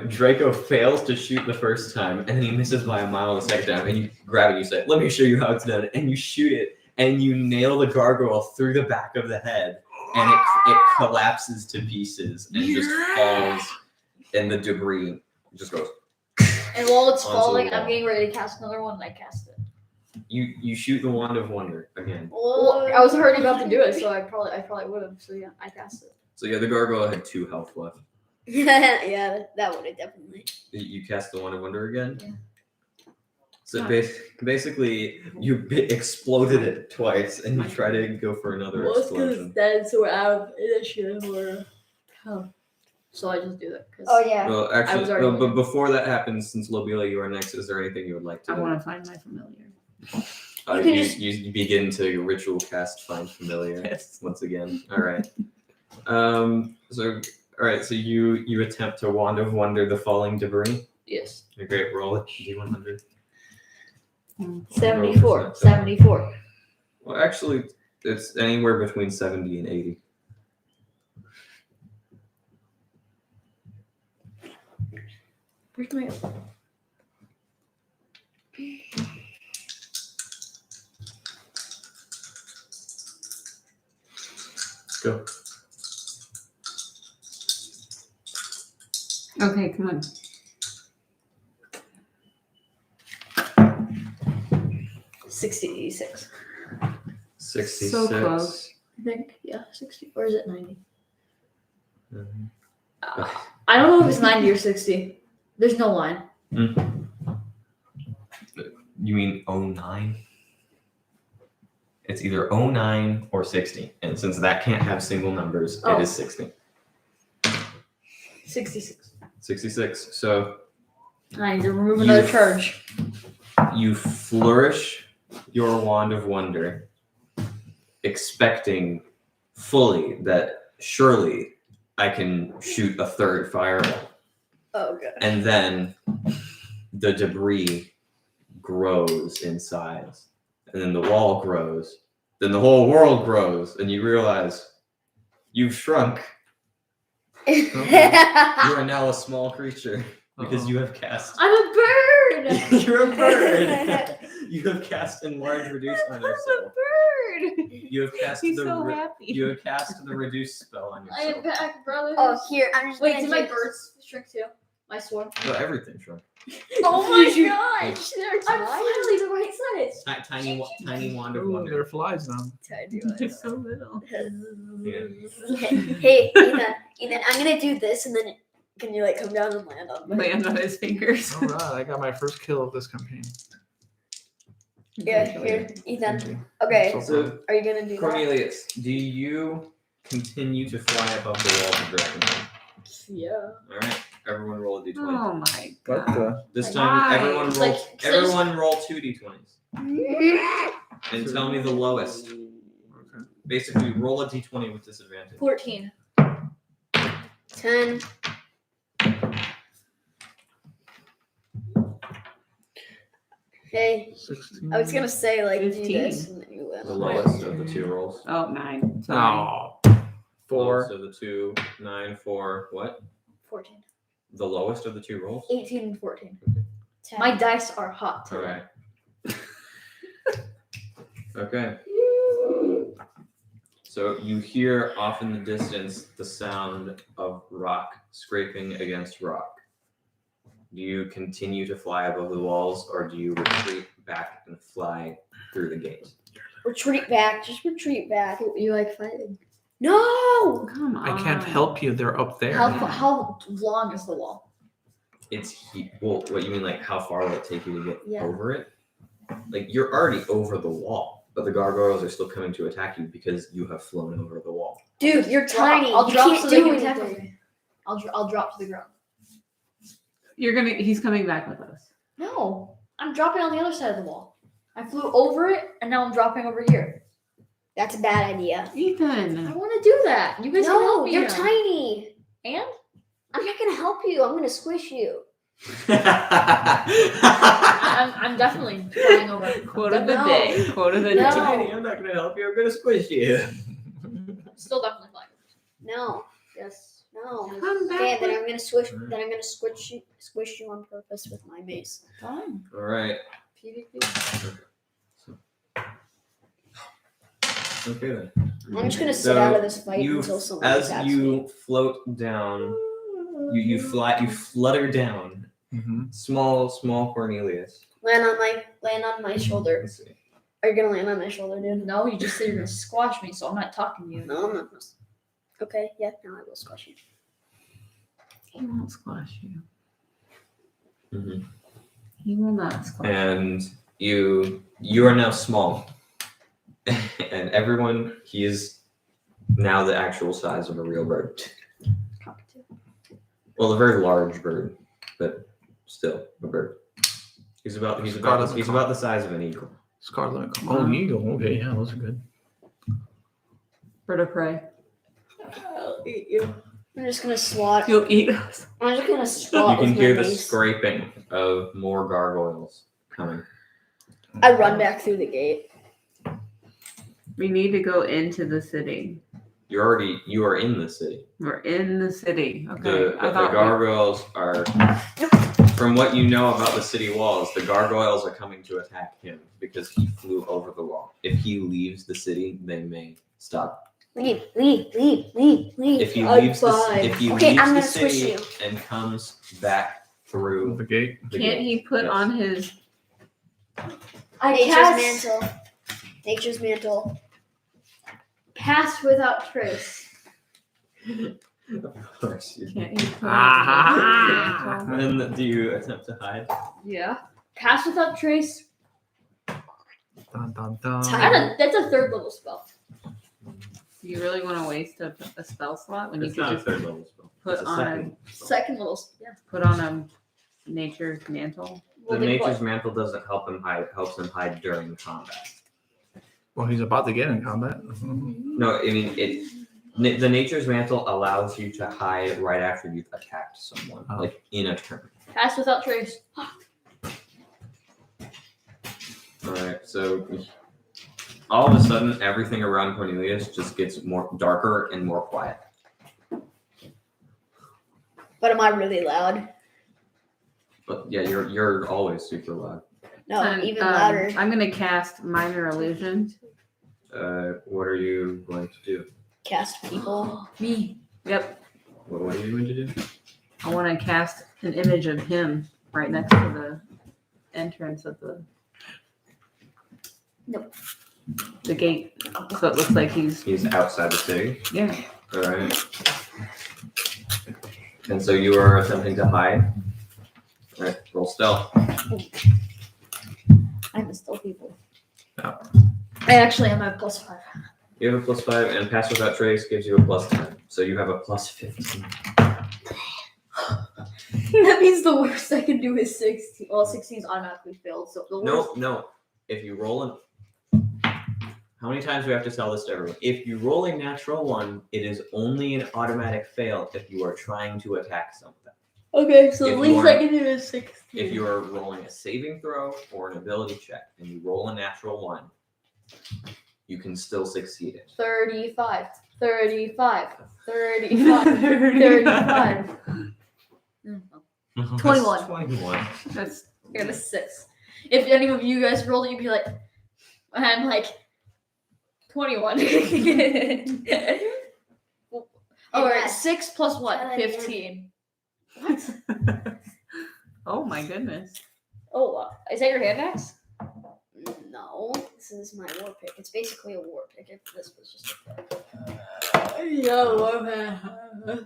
Draco fails to shoot the first time, and then he misses by a mile the second time, and you grab it and you say, "Let me show you how it's done," and you shoot it, and you nail the gargoyle through the back of the head, and it collapses to pieces and just falls, and the debris just goes. And while it's Onto the falling, wall. I'm getting ready to cast another one, and I cast it. You shoot the wand of wonder again. Well, I was already about to do it, so I probably would have. So yeah, I cast it. So yeah, the gargoyle had 2 health left. Yeah, that would have definitely. You cast the wand of wonder again. Yeah. So basically, you exploded it twice, and you try to go for another Well, it's because explosion. dead, so we're out of initiative or. So I just do that. Oh yeah. Well, was actually, already but before that happens, since Lobila, you are next. Is there anything you would like to I do? want to find my familiar. You can just- You begin to ritual cast find familiar Yes. once again. All right. So you attempt to wand of wonder the falling debris. Yes. Okay, roll it. D100. 74. 74. Well, actually, it's anywhere between 70 and 80. Where's my. Go. Okay, come on. $66. 66. So close. I think. Yeah, 60. Or is it 90? Mhm. I don't know if it's 90 or 60. There's no line. You mean 09? It's either 09 or 60. And since that can't have single numbers, Oh. it is 60. 66. 66. So I need to remove another charge. you flourish your wand of wonder, expecting fully that surely I can shoot a third fireball. Oh god. And then the debris grows in size. And then the wall grows. Then the whole world grows. And you realize you've shrunk. You are now a small creature because you have cast. I'm a bird! You're a bird. You have cast enlarge reduce on I'm a yourself. bird! You have cast He's the so happy. you have cast the reduce spell on I am yourself. back, brother. Oh, here I'm just. Wait, gonna did my do this. birds shrink too? My sword? So everything shrunk. Oh my gosh! They're finally the right size. Tiny wand of Ooh, wonder. there are flies now. They're so little. Hey, Ethan, I'm gonna do this, and then can you like come down and land on my? Land on his fingers. All right, I got my first kill of this campaign. Yeah, here, Ethan. Okay, So, are you gonna do that? Cornelius, do you continue to fly above the walls of Drakkenheim? Yeah. All right, everyone roll a d20. Oh my What god. the? This time, Why? everyone It's roll. like- 'cause I just- Everyone roll 2d20s and tell me the lowest. Okay. Basically, roll a d20 with disadvantage. 14. 10. Hey, 16. I was gonna say like do 15. this and then you win. The lowest of the two rolls. Oh, 9. So 9. Oh. 4. Lowest of the two, 9, 4, what? 14. The lowest of the two rolls? 18 and 14. 10. My dice are hot today. Alright. Okay. So you hear off in the distance the sound of rock scraping against rock. Do you continue to fly above the walls, or do you retreat back and fly through the gate? Retreat back. Just retreat back. You like fighting? No. Come on. I can't help you. They're up there. How long is the wall? Well, what you mean, like how far will it take you to get Yeah. over it? Like you're already over the wall, but the gargoyles are still coming to attack you because you have flown over the wall. Dude, you're tiny. I'll you drop can't so they do can attack anything. me. I'll drop to the ground. He's coming back with us. No, I'm dropping on the other side of the wall. I flew over it, and now I'm dropping over here. That's a bad idea. I Ethan. want to do that. You guys can No, help me. you're now. tiny. And I'm not gonna help you. I'm gonna squish you. I'm definitely flying over. Quote of the No. day. Quote of the No. day. Tiny, I'm not gonna help you. I'm gonna squish you. Still definitely flying. No, Yes. no. Come back Okay, then with- I'm gonna squish. Then I'm gonna squish you on purpose with my mace. Fine. All right. PvP. Okay then. I'm just gonna sit So out of this fight you, until someone as attacks you me. float down, you flutter down. Mm-hmm. Small Cornelius. Land on my shoulder. Let's see. Are you gonna land on my shoulder, dude? No, you just said you're gonna squash me, so I'm not talking to you. No, I'm not. Okay, yeah, no, I will squash you. He won't squash you. Mhm. He will not squash you. And you are now small, and everyone, he is now the actual size of a real bird. Well, a very large bird, but still a bird. He's about the size of an eagle. Scarlet. Oh, an eagle. Okay, yeah, those are good. Bird of prey. I'll eat you. I'm just gonna swat. You'll eat us. I'm just gonna You swat can with hear my the mace. scraping of more gargoyles coming. I run back through the gate. We need to go into the city. You are in the city. We're in the city. Okay. The I thought gargoyles are, from what you know about the city walls, the gargoyles are coming to attack him because he flew over the wall. If he leaves the city, they may stop. Leave. If he I'm leaves fine. if he Okay, leaves I'm the gonna squish city you. and comes back through The gate. the Can't gate. he put Yes. on his Nature's mantle. Nature's mantle. Pass without trace. Of course. can't he put on Ah. his mantle? And do you attempt to hide? Yeah. Pass without trace. Dun, dun, dun. That's a third level spell. Do you really want to waste a spell slot when It's you not could a just third level spell. put It's a on second a spell. Second level. Yeah. put on a nature's mantle? The nature's mantle doesn't help him hide. Helps him hide during combat. Well, he's about to get in combat. No, I mean the nature's mantle allows you to hide right after you've attacked someone, Oh. like in a turn. Pass without trace. All right, so all of a sudden, everything around Cornelius just gets more darker and more quiet. But am I really loud? But yeah, you're always super loud. No, And, even louder. I'm gonna cast minor illusion. What are you going to do? Cast people. Me. Yep. What are you going to do? I want to cast an image of him right next to the entrance of the Nope. the gate, so it looks like he's He's outside the city. yeah. All right. And so you are attempting to hide. All right, roll stealth. I'm a still people. I actually am at +5. You have a +5, and pass without trace gives you a +10. So you have a +15. That means the worst I can do is 16. Well, 16 is automatically failed. So the worst. No. If you roll an... How many times do we have to tell this to everyone? If you roll a natural 1, it is only an automatic fail if you are trying to attack something. Okay, so If the you least are- I can do is 16. If you are rolling a saving throw or an ability check and you roll a natural 1, you can still succeed it. 35, 35, 35, 35. 21. 21. That's I got a 6. If any of you guys rolled it, you'd be like, I'm like 21. All right, 6 plus what? 15. What? oh my goodness. Oh, is that your hand axe? No, this is my war pick. It's basically a war pick. If this was just a Yeah,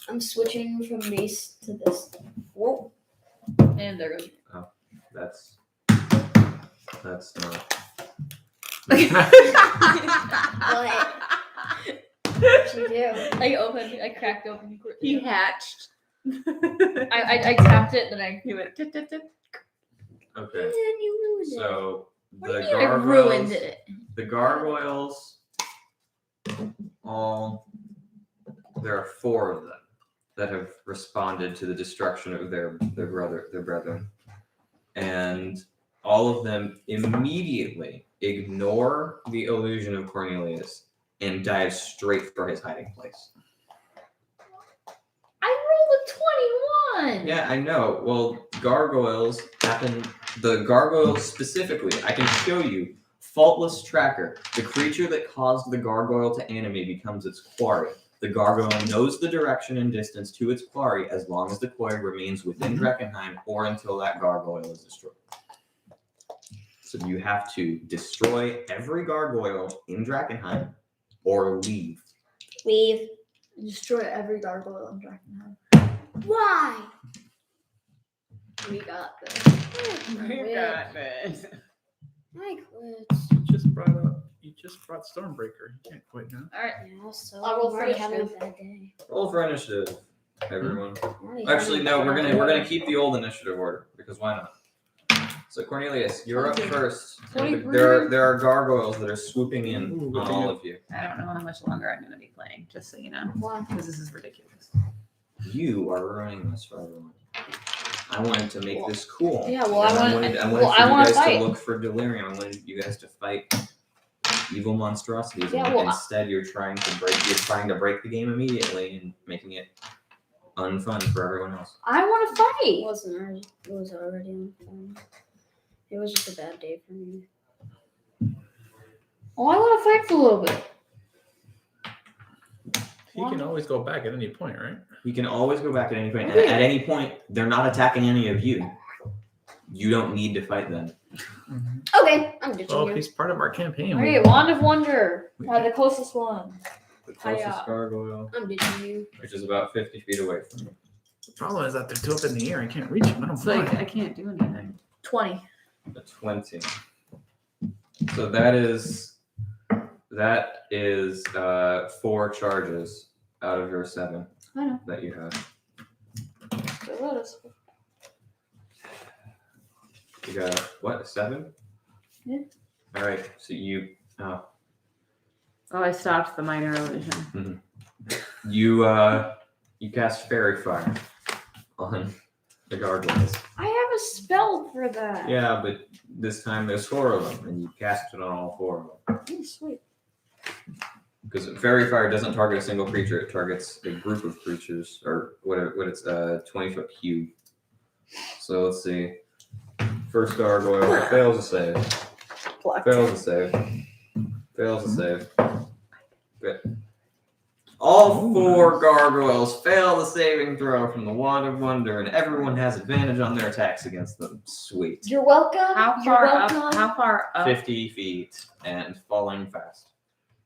I'm switching from mace to this. Whoa. and there goes. That's not. What? What'd you do? I cracked open. He hatched. I tapped it, then I. He went tit, tit, tit. Okay. And you ruined it. So What do the you mean I gargoyles. ruined it? The gargoyles. There are 4 of them that have responded to the destruction of their brethren, and all of them immediately ignore the illusion of Cornelius and dive straight for his hiding place. I rolled a 21. Yeah, I know. Well, gargoyles happen. The gargoyles specifically, I can show you. Faultless Tracker. The creature that caused the gargoyle to animate becomes its quarry. The gargoyle knows the direction and distance to its quarry as long as the quarry remains within Drakkenheim or until that gargoyle is destroyed. So you have to destroy every gargoyle in Drakkenheim or leave. Leave. Destroy every gargoyle in Drakkenheim. Why? We got this. You got this. I quit. You just brought Stormbreaker. You can't quit now. All right. Yeah, so I'll roll I'm already for having a initiative. bad day. Roll for initiative, everyone. I'm already Actually, having no. a We're bad gonna day. keep the old initiative order because why not? So Cornelius, you're up 20. first. And 23. there are gargoyles that are swooping in Ooh, on all of you. I don't know how much longer I'm going to be playing, just so you know, Why? because this is ridiculous. You are ruining this for everyone. I wanted to make this cool. Yeah, well, And I wanted wanna for you guys fight. to look for delirium. I wanted you guys to fight evil monstrosities. Yeah, and well, instead, you're trying to break the game immediately and making it unfun for everyone else. I want to It fight. wasn't already. It was already on fun. It was just a bad day for me. Oh, I want to fight for a little bit. He can always go back at any point, right? You can always go back at any point. And Okay. at any point, they're not attacking any of you. You don't need to fight them. Okay, I'm ditching Well, you. he's part of our campaign. Okay, Wand of Wonder. The closest one. The closest Hiya. gargoyle, I'm ditching you. which is about 50 feet away from you. The problem is that they're too up in the air. I can't reach them. I don't It's like fly. I can't do anything. 20. A 20. So that is 4 charges out of your 7 I know. that you have. So that is. You got what? 7? Yeah. All right. So you Oh, I stopped the minor illusion. you cast fairy fire on the gargoyles. I have a spell for that. Yeah, but this time there's 4 of them, and you cast it on all 4 of them. Oh, sweet. Because fairy fire doesn't target a single creature; it targets a group of creatures, or what it's a 20-foot cube. So let's see. First gargoyle fails a save. Fails a save. Fails a save. Good. All 4 gargoyles fail the saving throw from the Wand of Wonder, and everyone has advantage on their attacks against them. Sweet. You're welcome. How You're far up? welcome. How far up? 50 feet and falling fast.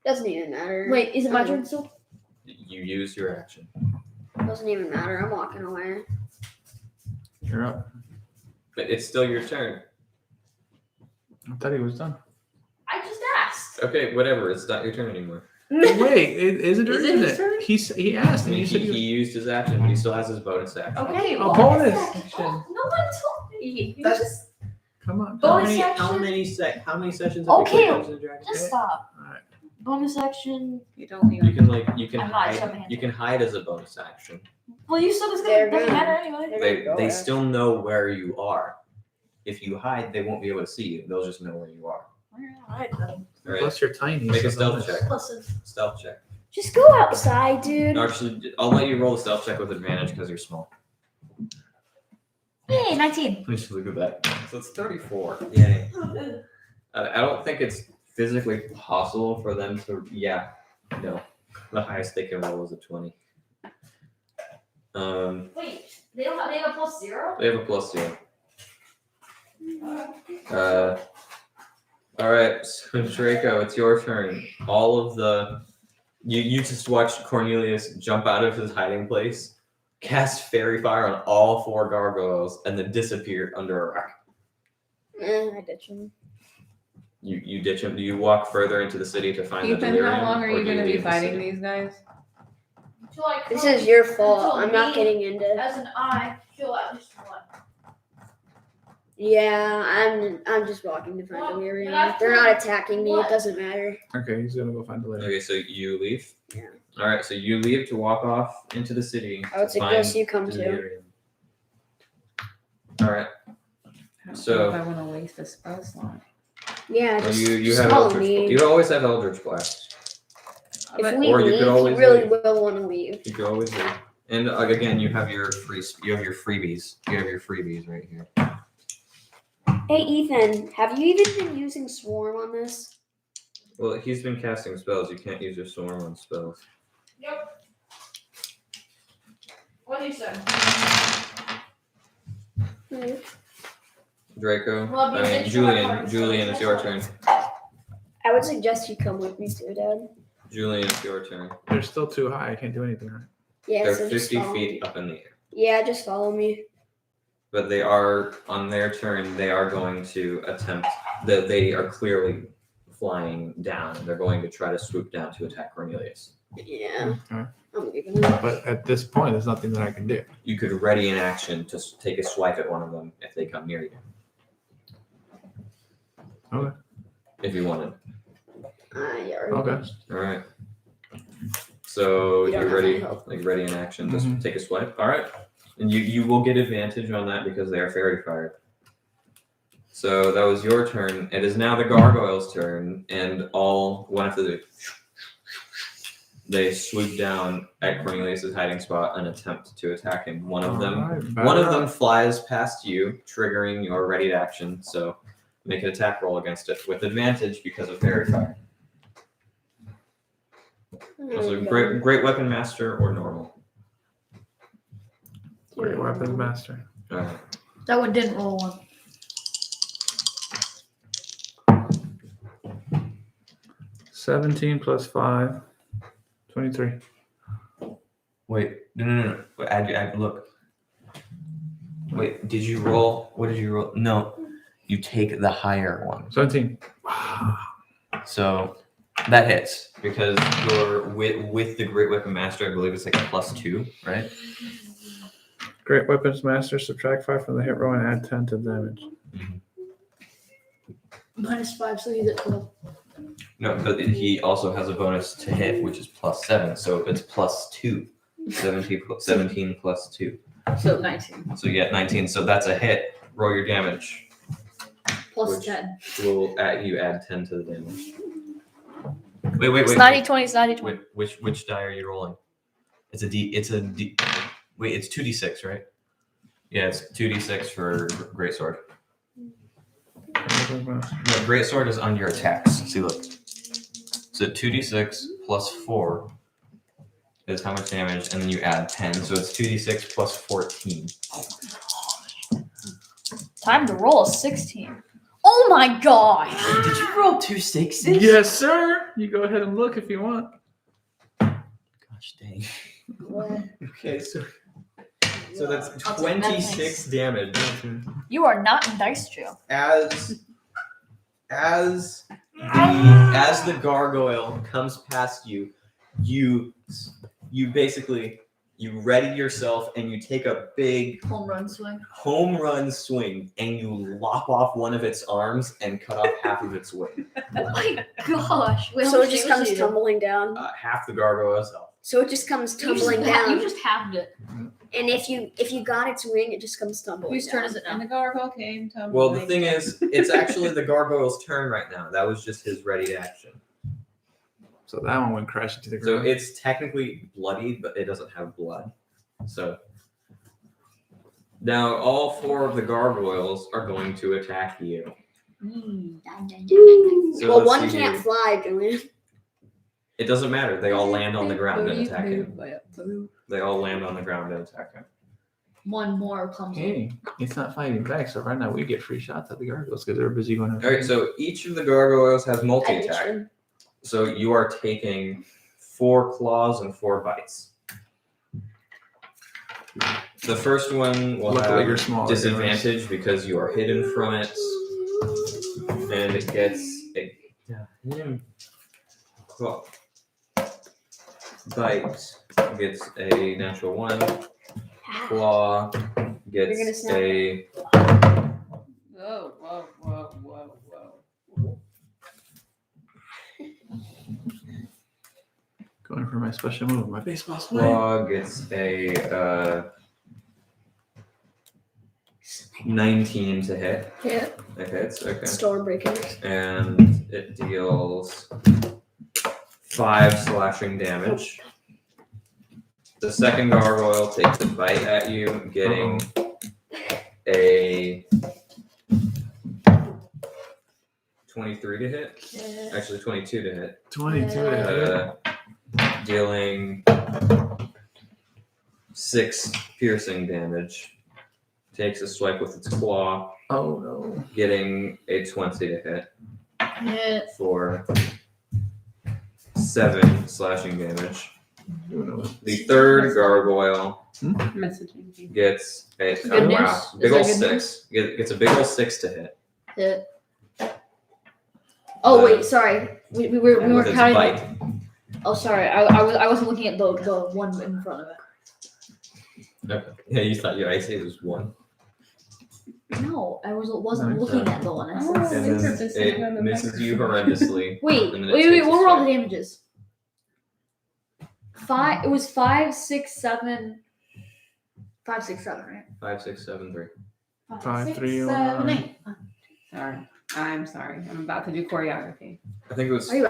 Doesn't even matter. Wait, is it my turn still? You use your action. Doesn't even matter. I'm walking away. You're up. But it's still your turn. I thought he was done. Okay, whatever. It's not your turn anymore. Wait, is it or Is it isn't his it? turn? He asked, I and mean, you said he used his action, but he still has his bonus action. Okay, a bonus action. Oh, no one told me. You That's- just Come on. Bonus How action? many sessions have you played Dungeons and Dragons? just stop. All right. Bonus action. You don't You even. can I'm not showing my hands. You can hide as a bonus action. Well, you said it's They're gonna doesn't gonna- matter anyway. They still know where you are. If you hide, they won't be able to see you. They'll just know where you are. Alright then. All right. Plus, you're tiny. Make a so stealth bonus. check. Listen. Stealth check. Just go outside, dude. No, actually, I'll let you roll the stealth check with advantage because you're small. Hey, 19. Let's look at that. So it's 34. Yay. I don't think it's physically possible for them to. Yeah. No. The highest they can roll is a 20. Wait, they have a plus 0? They have a plus 0. All right, so Draco, it's your turn. All of the you just watched Cornelius jump out of his hiding place, cast fairy fire on all 4 gargoyles, and then disappeared under a rock. I ditch him. You ditch him. Do you walk further into the city to find the Ethan, delirium? how long are or you do going to be leave the fighting city? these guys? This is your fault. Until I'm not me- getting into. As an eye, kill at least one. Yeah, I'm just walking to find Well, delirium. but I They're feel- not attacking me. what? It doesn't matter. Okay, he's gonna go find the lady. Okay, so you leave? Yeah. All right, so you leave to walk off into the city. I would to find suggest you come too. delirium. All right. I don't So- know if I want to waste a spell slot. Yeah, Well, just, you just have follow Eldritch. me. You always have Eldritch Blast. If But- we Or you leave, could always you really leave. will want to leave. You could always leave. And again, you have your freebies. You have your freebies right here. Hey, Ethan, have you even been using Swarm on this? Well, he's been casting spells. You can't use your swarm on spells. Yep. What do you say? Draco. Well, I mean, Julian, it's your turn. I would suggest you come with me too, Dad. Julian, it's your turn. They're still too high. I can't do anything. Right? Yeah, They're so just 50 follow feet me. up in the air. Yeah, just follow me. But they are, on their turn, they are going to attempt, they are clearly flying down. They're going to try to swoop down to attack Cornelius. Yeah, Okay. I'm leaving him. But at this point, there's nothing that I can do. You could ready an action to take a swipe at one of them if they come near you. Okay. If you wanted. Yeah, Okay. All right. So You don't you're have ready, any help. like ready in action. Just Mhm. take a swipe. All right. And you will get advantage on that because they are fairy fired. So that was your turn. It is now the gargoyles' turn, and all one after they swoop down at Cornelius's hiding spot and attempt to attack him. One of them Alright, One of batter them up. flies past you, triggering your ready action. So make an attack roll against it with advantage because of fairy fire. Also, great weapon master or normal. Great weapons master. All right. That one didn't roll one. $17 plus 5. 23. Wait, no. Add, look. Wait, did you roll? What did you roll? No, you take the higher one. 17. So that hits because you're with the great weapon master. I believe it's like a +2, right? Great weapons master. Subtract 5 from the hit roll and add 10 to damage. -5, so he's at 12. No, but he also has a bonus to hit, which is +7. So it's +2. 17 plus 2. So 19. So you get 19. So that's a hit. Roll your damage. Plus Which- 10. You add 10 to the damage. Wait. It's 90-20, it's 90-20. Which die are you rolling? It's a D. Wait, it's 2d6, right? Yeah, it's 2d6 for greatsword. No, greatsword is on your attacks. See, look. So 2d6 plus 4 is how much damage, and then you add 10, so it's 2d6 plus 14. Time to roll a 16. Oh my gosh! Did you roll 2 6s? Yes, sir. You go ahead and look if you want. Gosh dang. What? Okay, so that's I'll take that, 26 damage You are not in dice jail. as As the gargoyle comes past you, you basically you ready yourself and you take a big Home run swing. and you lop off one of its arms and cut off half of its wing. Oh my gosh. Wait, how So much it just damage comes did you do? tumbling down. Half the gargoyle's health. So it just comes You just tumbling ha- down. You just halved it. And if you got its wing, it just comes tumbling Whose turn down. is it And now? the gargoyle came tumbling. Well, the thing is, it's actually the gargoyle's turn right now. That was just his ready action. So that one went crashing to the So ground. it's technically bloodied, but it doesn't have blood. So now all 4 of the gargoyles are going to attack you. So Well, let's one see can't here. fly, Julian. It doesn't matter. They all land on the ground and attack him. They all land on the ground and attack him. One more comes in. Hey, it's not fighting back, so right now we get free shots at the gargoyles because they're busy going. All right. So each of the gargoyles has multi-attack. Addition. So you are taking 4 claws and 4 bites. The first one will Luckily, you're have smaller. disadvantage because you are hidden from it, and it gets a claw. Bite gets a natural 1. Claw You're gonna gets snap a Whoa, whoa, whoa, whoa, whoa. Going for my special move, my baseball swing. claw gets a 19 to hit. Yeah. It hits. Okay. Storm breaking. And it deals 5 slashing damage. The second gargoyle takes a bite at you, getting a 23 to hit. Actually, 22 to hit. 22 to hit. Dealing 6 piercing damage. Takes a swipe with its claw, Oh no. getting a 20 to hit. Hit. For 7 slashing damage. Doing it. The third gargoyle Messaging. gets a Good news? wow, Is big there ol' good 6. Gets a big ol' 6 to hit. Hit. Oh wait, sorry. We were with its counting. bite. Oh sorry, I wasn't looking at the one in front of it. Okay. Yeah, you thought your IC was 1. No, I wasn't Nice. looking at the one. I Oh. said. And then it misses you horrendously. Wait, And then it wait. takes a What were all the strike. damages? 5. It was 5, 6, 7. 5, 6, 7, right? 5, 6, 7, 3. 5, 3, 7, 8. Sorry. I'm sorry. I'm about to do choreography. I think it was Are you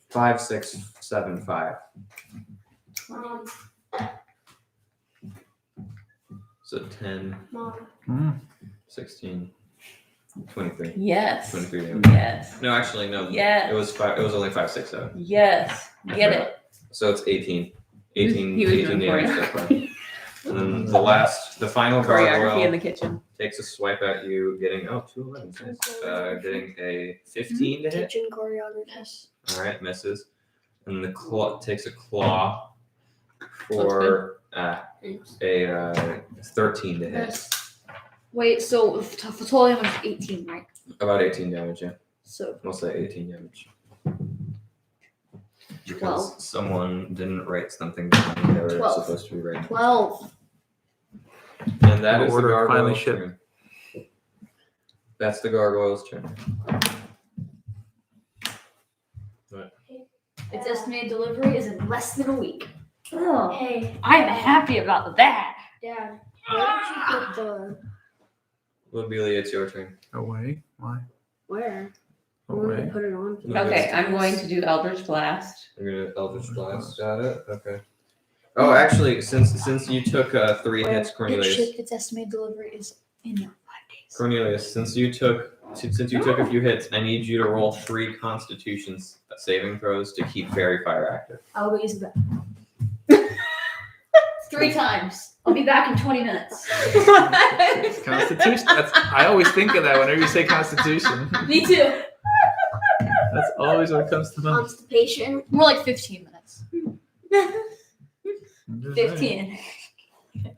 5, 6, 7, 5. Mom, So 10, Mom. 16, 23. Yes. 23 damage. Yes. No, actually, no. Yes. It was 5. It was only 5, 6, 7. Yes. Get it. So it's 18. 18, He was 18 doing damage so far. And then the final Choreography in gargoyle the kitchen. takes a swipe at you, getting 2 11s. Getting a 15 to hit. Kitchen choreography. Yes. All right, misses. And the claw takes a claw for a 13 to hit. Yes. Wait, so total damage is 18, right? About 18 damage, yeah. So We'll say 18 damage. 12. Because someone didn't write something down they were 12. supposed to be writing. 12. And that The is the order finally gargoyle's shipped. turn. That's the gargoyle's turn. Its estimated delivery is in less than a week. Oh, Hey, I'm happy about that. Dad, where did you put the Lobelia, it's your turn. Away? Why? where? Where did Away. you put it on? Okay, I'm going to do Eldritch Blast. You're gonna Eldritch Blast at it? Okay. Oh, actually, since you took 3 hits, Cornelius. Its estimated delivery is in 5 days. Cornelius, since you took a few hits, I need you to roll 3 Constitution saving throws to keep Fairy Fire active. I'll go use the bathroom. 3 times. I'll be back in 20 minutes. Constitution. I always think of that whenever you say Constitution. Me too. That's always what comes to mind. Constipation. More like 15 minutes. I'm just saying. 15.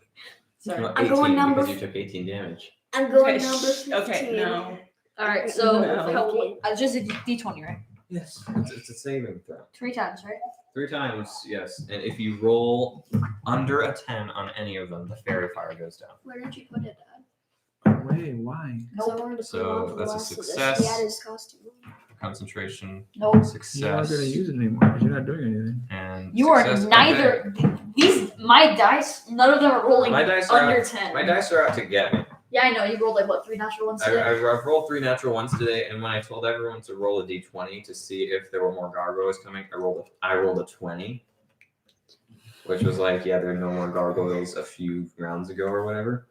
Sorry. Well, I'm 18 going number because you took 18 damage. I'm going Okay, number 15. Okay, no. All right, so No. it's just a D20, right? Yes. It's a saving throw. 3 times, right? 3 times, yes. And if you roll under a 10 on any of them, the fairy fire goes down. Where did you put it at? Wait, why? Because I wanted to So put it on for the that's a last of this. success. He had his costume. Concentration, No. You're not success, gonna use it anymore because you're not doing anything. and You are success. neither. These my dice. None of them are rolling My dice are under out, 10. My dice are out to get me. Yeah, I know. You rolled like what 3 natural ones today. I've rolled 3 natural ones today, and when I told everyone to roll a d20 to see if there were more gargoyles coming, I rolled a 20, which was like, yeah, there are no more gargoyles a few rounds ago or whatever.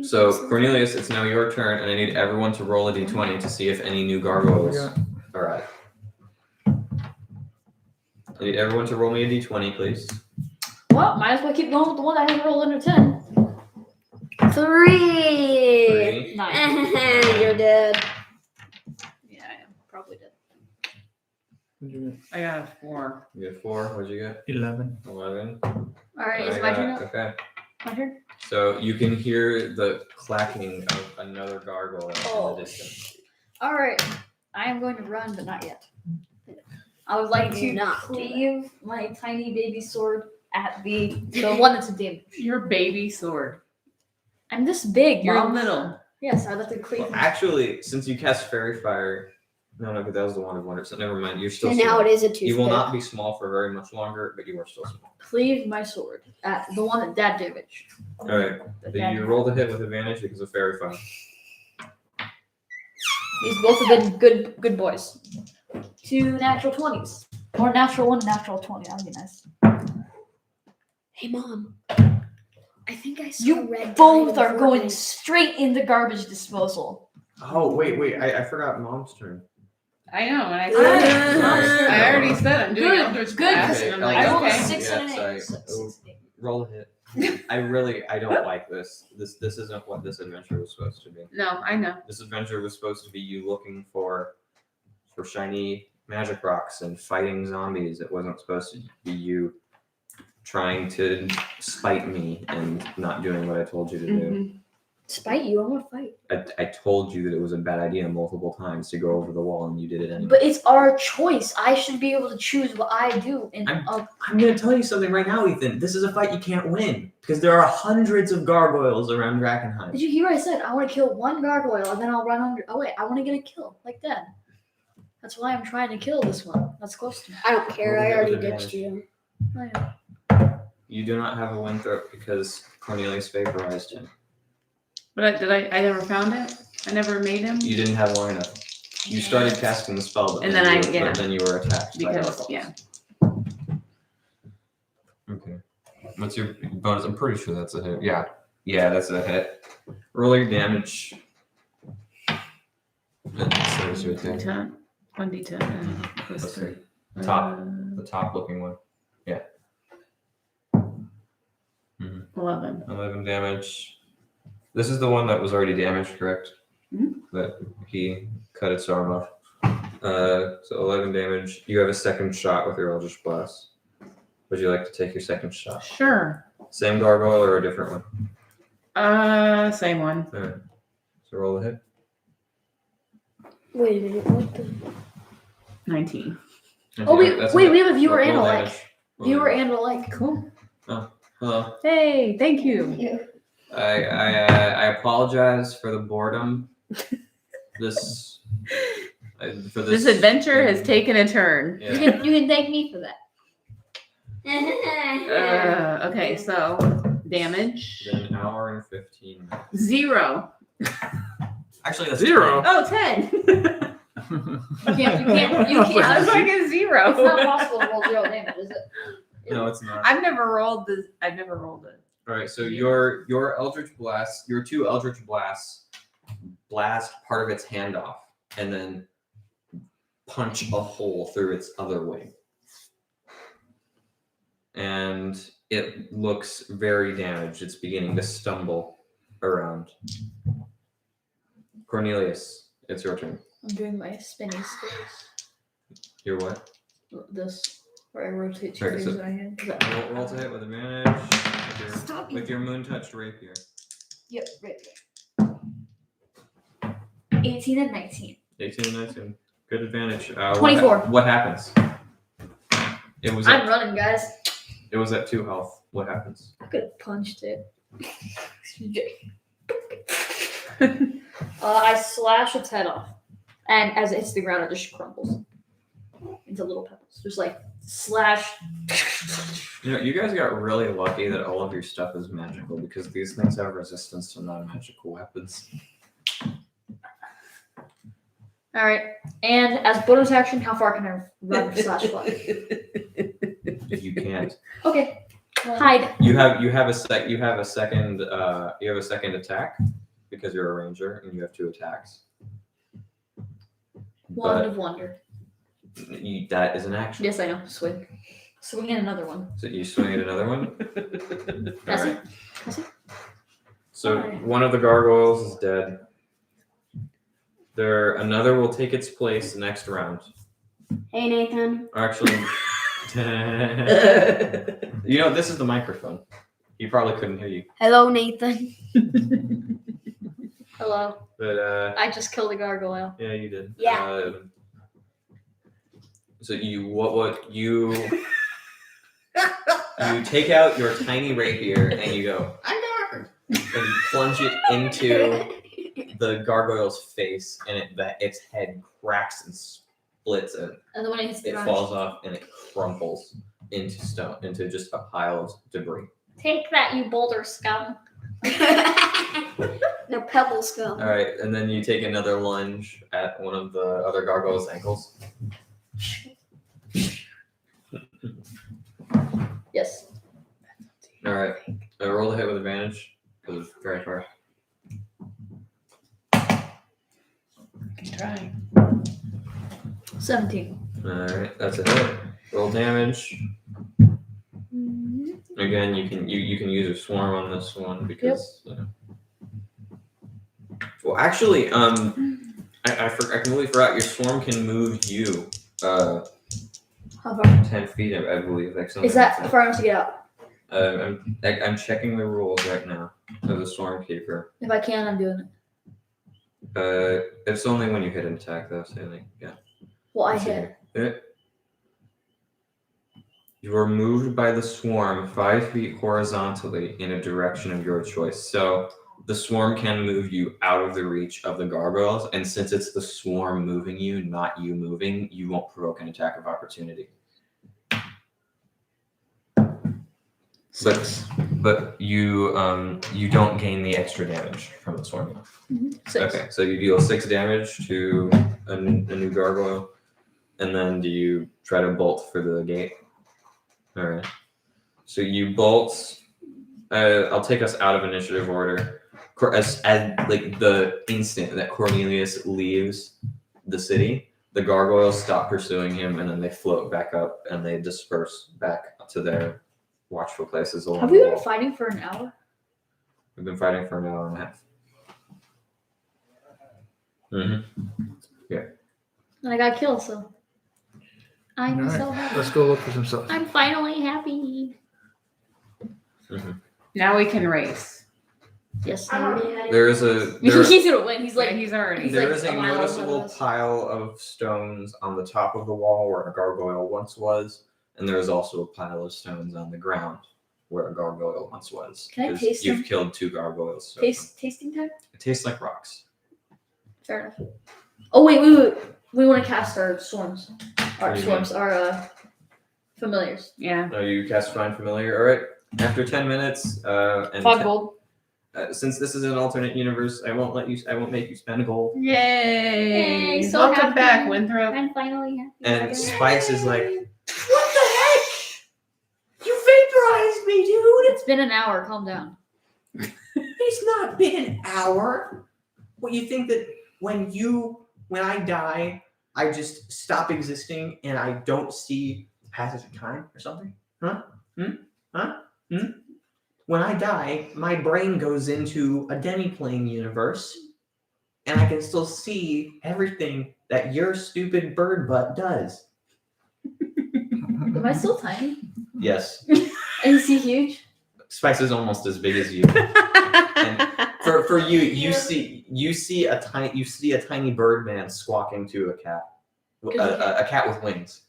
So Cornelius, it's now your turn, and I need everyone to roll a d20 to see if any new gargoyles arrive. I need everyone to roll me a d20, please. Well, might as well keep going with the one that hasn't rolled under 10. 3. 9. You're dead. Yeah, I am probably dead. What'd you I got a 4. You get 4. What'd you get? get? 11. 11. All right, is it my turn now? Okay. My turn. So you can hear the clacking of another gargoyle in the distance. All right, I am going to run, but not yet. I would like Do to not do cleave my tiny baby sword at the one that's a damage. Your baby sword. I'm this big, You're Mom. little. Yes, I'd like to cleave. Well, actually, since you cast Fairy Fire, no, but that was the one of wonder. So never mind. You're still And small. now it is a 2. You will not be small for very much longer, but you are still small. Cleave my sword at the one that Dad damaged. All right. You rolled a hit with advantage because of Fairy Fire. These both have been good boys. 2 natural 20s. Or natural 1, natural 20. That would be nice. Hey, Mom. I think I saw You red. both dye in are the going forest. straight into garbage disposal. Oh, wait. I forgot Mom's turn. I know, and I Ah. said I already said I'm doing Good, Eldritch good, Blast, okay, and I'm I like, rolled a okay. 6 and an Yeah, 8. sorry. Six, eight. Roll a hit. I don't like this. This isn't what this adventure was supposed to be. No, I know. This adventure was supposed to be you looking for shiny magic rocks and fighting zombies. It wasn't supposed to be you trying to spite me and not doing what I told you to do. Mhm. Spite you, I want to fight. I told you that it was a bad idea multiple times to go over the wall, and you did it anyway. But it's our choice. I should be able to choose what I do. And I'm going to tell you something right now, Ethan. This is a fight you can't win because there are hundreds of gargoyles around Drakkenheim. did you hear what I said? I want to kill one gargoyle and then I'll run under. Oh wait, I want to get a kill like that. That's why I'm trying to kill this one. That's close to me. I don't care. Roll I it already with ditched advantage. you. Oh, yeah. You do not have a win throw because Cornelius vaporized him. But I never found it. I never made him You didn't have long enough. You started casting the spell, but And then but then you were attacked. by because gargoyles. yeah. Okay. What's your bonus? I'm pretty sure that's a hit. Yeah. Yeah, that's a hit. Roll your damage. It says right there. D10. 1d10. Plus Let's 3. see. Top. The top looking one. 11. 11 damage. This is the one that was already damaged, correct? Mhm. That he cut its arm off. So 11 damage. You have a second shot with your Eldritch Blast. Would you like to take your second shot? Sure. Same gargoyle or a different one? Same one. Alright. So roll the hit. Wait a minute. What the? 19. Oh wait, That's wait, hit. we have a viewer and a Roll like. damage. Roll Viewer damage. and a like. Cool. Hello. Hey, thank you. I apologize for the boredom. This for This adventure has taken a turn. Yeah. You can thank me for that. Okay, so damage. Been an hour and 15 minutes. 0. Actually, that's 0. Oh, 10. You can't. I was like a It's 0. not possible to roll 0 damage, is it? No, it's not. I've never rolled this. I've never rolled it. All right, so your Eldritch Blast, your 2 Eldritch Blasts blast part of its hand off and then punch a hole through its other wing. And it looks very damaged. It's beginning to stumble around. Cornelius, it's your turn. I'm doing my spinning skills. Your what? This, where I rotate 2 Okay, things so- in my hand. Is that- Roll to hit with advantage Stop with your moon touched rapier. Yep, right there. 18 and 19. 18 and 19. Good advantage. 24. What happens? It was I'm at, running, guys. it was at 2 health. What happens? I could have punched it. I slash its head off, and as it hits the ground, it just crumbles into little pebbles. Just like slash. You know, you guys got really lucky that all of your stuff is magical because these things have resistance to non-magical weapons. All right, and as bonus action, how far can I run slash fly? You can't. Okay, hide. You have a second attack because you're a ranger and you have 2 attacks. Wand of Wonder. That is an action. Yes, I know. Swing. Swing in another one. So you swing at another one. That's Alright. it. That's it. So Alright. one of the gargoyles is dead. Another will take its place next round. Hey, Nathan. Or actually, you know, this is the microphone. He probably couldn't hear you. Hello, Nathan. Hello. But I just killed a gargoyle. yeah, you did. Yeah. So you take out your tiny rapier and you go, and you plunge it into the gargoyle's face, and its head cracks and splits, and And then when it hits the it ground, falls off and it crumples into just a pile of debris. take that, you boulder scum. No pebble scum. All right, and then you take another lunge at one of the other gargoyle's ankles. Yes. All right, I roll the hit with advantage because it's very far. Can try. 17. All right, that's a hit. Roll damage. Again, you can use a swarm on this one because. Well, actually, I completely forgot. Your swarm can move you How far? 10 feet, I believe. Like something Is that like far enough to get out? I'm checking the rules right now of the storm keeper. If I can, I'm doing it. It's only when you hit an attack, though. So like, yeah. Well, I Let's see hit. here. You are moved by the swarm 5 feet horizontally in a direction of your choice. So the swarm can move you out of the reach of the gargoyles, and since it's the swarm moving you, not you moving, you won't provoke an attack of opportunity. But you don't gain the extra damage from the swarm. 6. Okay, so you deal 6 damage to a new gargoyle, and then do you try to bolt for the gate? All right. So you bolt. I'll take us out of initiative order. As like the instant that Cornelius leaves the city, the gargoyles stop pursuing him, and then they float back up and they disperse back to their watchful places along Have the we been wall. fighting for an hour? We've been fighting for an hour and a half. Mm-hmm. And I got killed, so I'm All right, so happy. let's go look for some stuff. I'm finally happy. Now we can race. Yes. I'm already heading. There is a He's gonna win. He's Like like, he's already. He's there like is a a mile noticeable ahead of us. pile of stones on the top of the wall where a gargoyle once was, and there is also a pile of stones on the ground where a gargoyle once was. Can I 'Cause taste You've them? killed 2 gargoyles. So tasting time. It tastes like rocks. Fair enough. Oh wait. We want to cast our swarms. Our What do you swarms. Our familiars. Yeah. Oh, you cast Find Familiar. All right. After 10 minutes, and Fog gold. since this is an alternate universe, I won't make you spend gold. Yay! Yay, so Welcome happy. back, Winthrop. I'm finally happy. And again. Spice is like, "What the heck? You vaporized me, dude! It's been an hour. Calm down. It's not been an hour. What, you think that when I die, I just stop existing and I don't see the passage of time or something? Huh? When I die, my brain goes into a demi-plane universe and I can still see everything that your stupid bird butt does. Am I still tiny? yes. Is he huge? Spice is almost as big as you. For you, you see a tiny Birdman squawking to a cat, a cat with wings,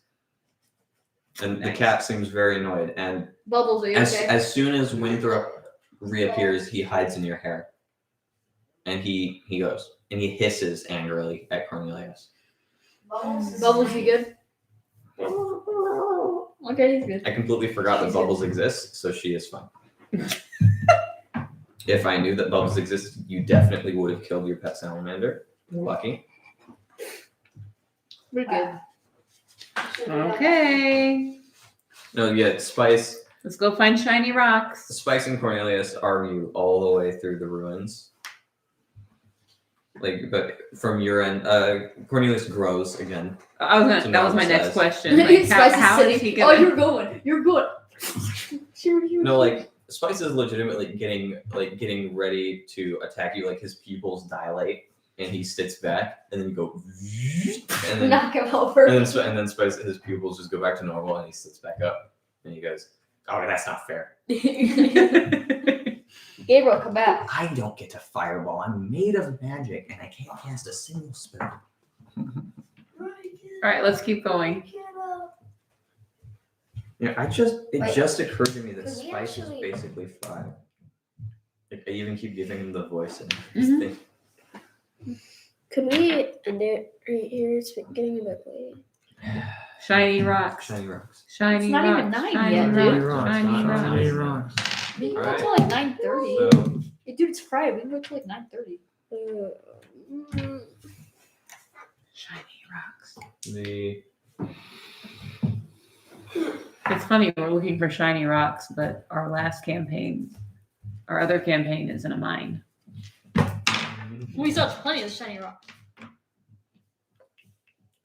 and the cat seems very annoyed. And Bubbles, are you okay? as soon as Winthrop reappears, he hides in your hair, and he goes and he hisses angrily at Cornelius. Bubbles, you good? Okay, he's good. I completely forgot that Bubbles exists, so she is fine. If I knew that Bubbles existed, you definitely would have killed your pet salamander. You're lucky. We're good. Okay. No, yeah, Spice Let's go find shiny rocks. Spice and Cornelius argue all the way through the ruins. But from your end, Cornelius grows again. That was my next Size. question. Like, Spice how is he Oh, gonna? you're good. No, like Spice is legitimately getting ready to attack you. Like his pupils dilate and he sits back, and then you go, and then Knock him over. and then Spice, his pupils just go back to normal, and he sits back up, and he goes, "Oh, that's not fair. Gabriel, come back. I don't get to fireball. I'm made of magic, and I can't cast a single spell. All right, let's keep going. Yeah, it just occurred to me that Could we Spice actually- is basically 5. Like, I even keep giving him the voice and Mhm. everything. Could we end it right here? It's getting a bit late. Shiny rocks. Shiny rocks. Shiny It's not rocks. even 9 shiny yet, rocks. dude. Shiny rocks. We can go Alright. till like 9:30. So Hey, dude, it's Friday. We can go till like 9:30. Shiny rocks. the It's funny, we're looking for shiny rocks, but our other campaign is in a mine. We still have plenty of shiny rock.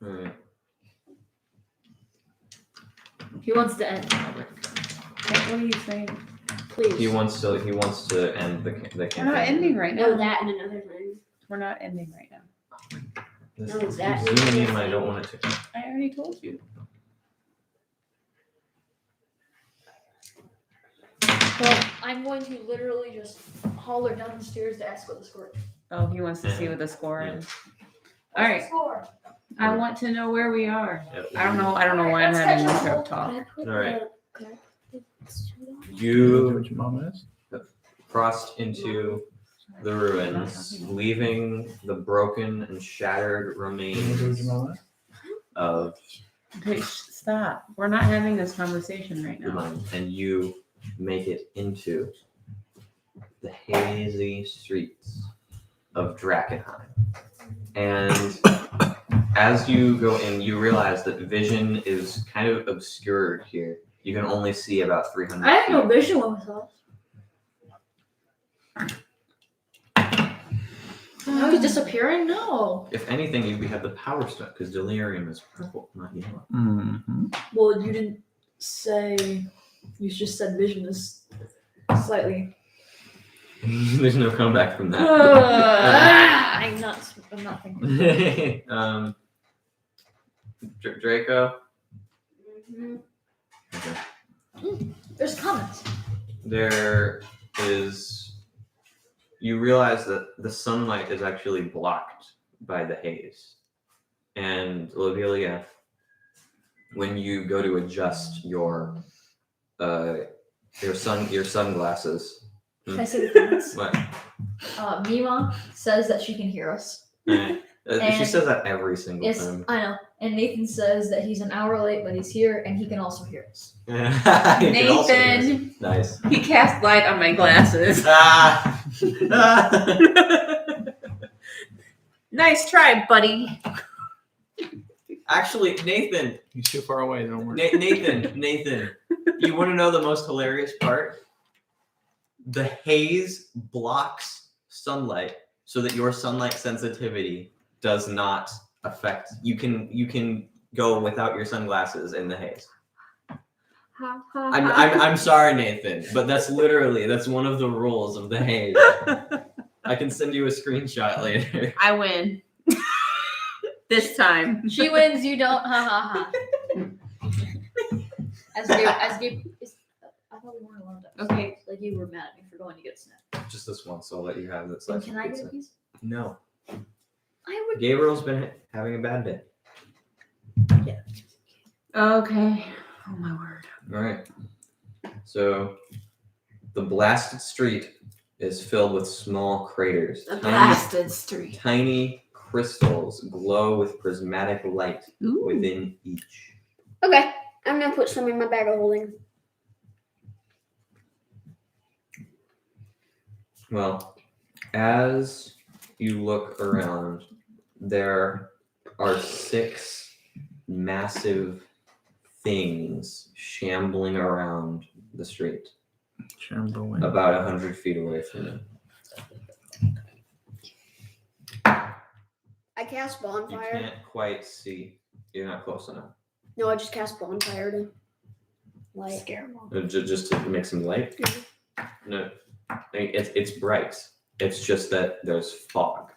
Alright. He wants to end. What are you saying? Please. He wants to end the We're campaign. not ending right No, now. that and another thing. We're not ending right now. This No, is that- zooming in, and I don't want it to. I already told you. Well, I'm going to literally just holler down the stairs to ask what the score is. Oh, he wants to see what the score is. All right. Score. I want to know where we are. Yep. I don't know why I'm having Winthrop talk. Alright. Do You what your mom is. crossed into the ruins, leaving the broken and shattered Do what remains your mom is. of Okay, stop. We're not having this conversation right the now. mine, and you make it into the hazy streets of Drakkenheim. And as you go in, you realize that vision is kind of obscured here. You can only see about 300 I have feet. no visual with us. Now he's disappearing? No. If anything, you have the power stone, because delirium is purple, not yellow. Mm-hmm. Well, you didn't say. You just said vision is slightly. There's no comeback from that. I'm not thinking. Draco. Mhm. Okay. There's comments. There is. You realize that the sunlight is actually blocked by the haze, and Lobelia, when you go to adjust your sunglasses. Can I say the comments? What? Mima says that she can hear us. She And- says that every single Yes, time. I know. And Nathan says that he's an hour late, but he's here and he can also hear us. You can also hear us. Nathan, Nice. he cast light on my glasses. Ah! Nice try, buddy. Actually, Nathan, He's too far away. Don't worry. Nathan, you want to know the most hilarious part? The haze blocks sunlight so that your sunlight sensitivity does not affect. You can go without your sunglasses in the haze. I'm sorry, Nathan, but that's one of the rules of the haze. I can send you a screenshot later. I win. This time. She wins, you don't. Ha ha ha. As Gabe, I thought we weren't allowed to. Okay. Like you were mad at me for going to get a snack. Just this one, so I'll let you have that Then slice can of I pizza. get a piece? No. I would. Gabriel's been having a bad day. Okay. Oh my word. All right. So the blasted street is filled with small craters. The Tiny- blasted street. Tiny crystals glow with prismatic light Ooh. within each. Okay, I'm gonna put some in my bag of holding. Well, as you look around, there are 6 massive things shambling around the street, Shambling. about 100 feet away from you. I cast You bonfire. can't quite see. You're not close enough. No, I just cast bonfire to light. Scare them. Just to make some light. No, I mean, it's bright. It's just that there's fog.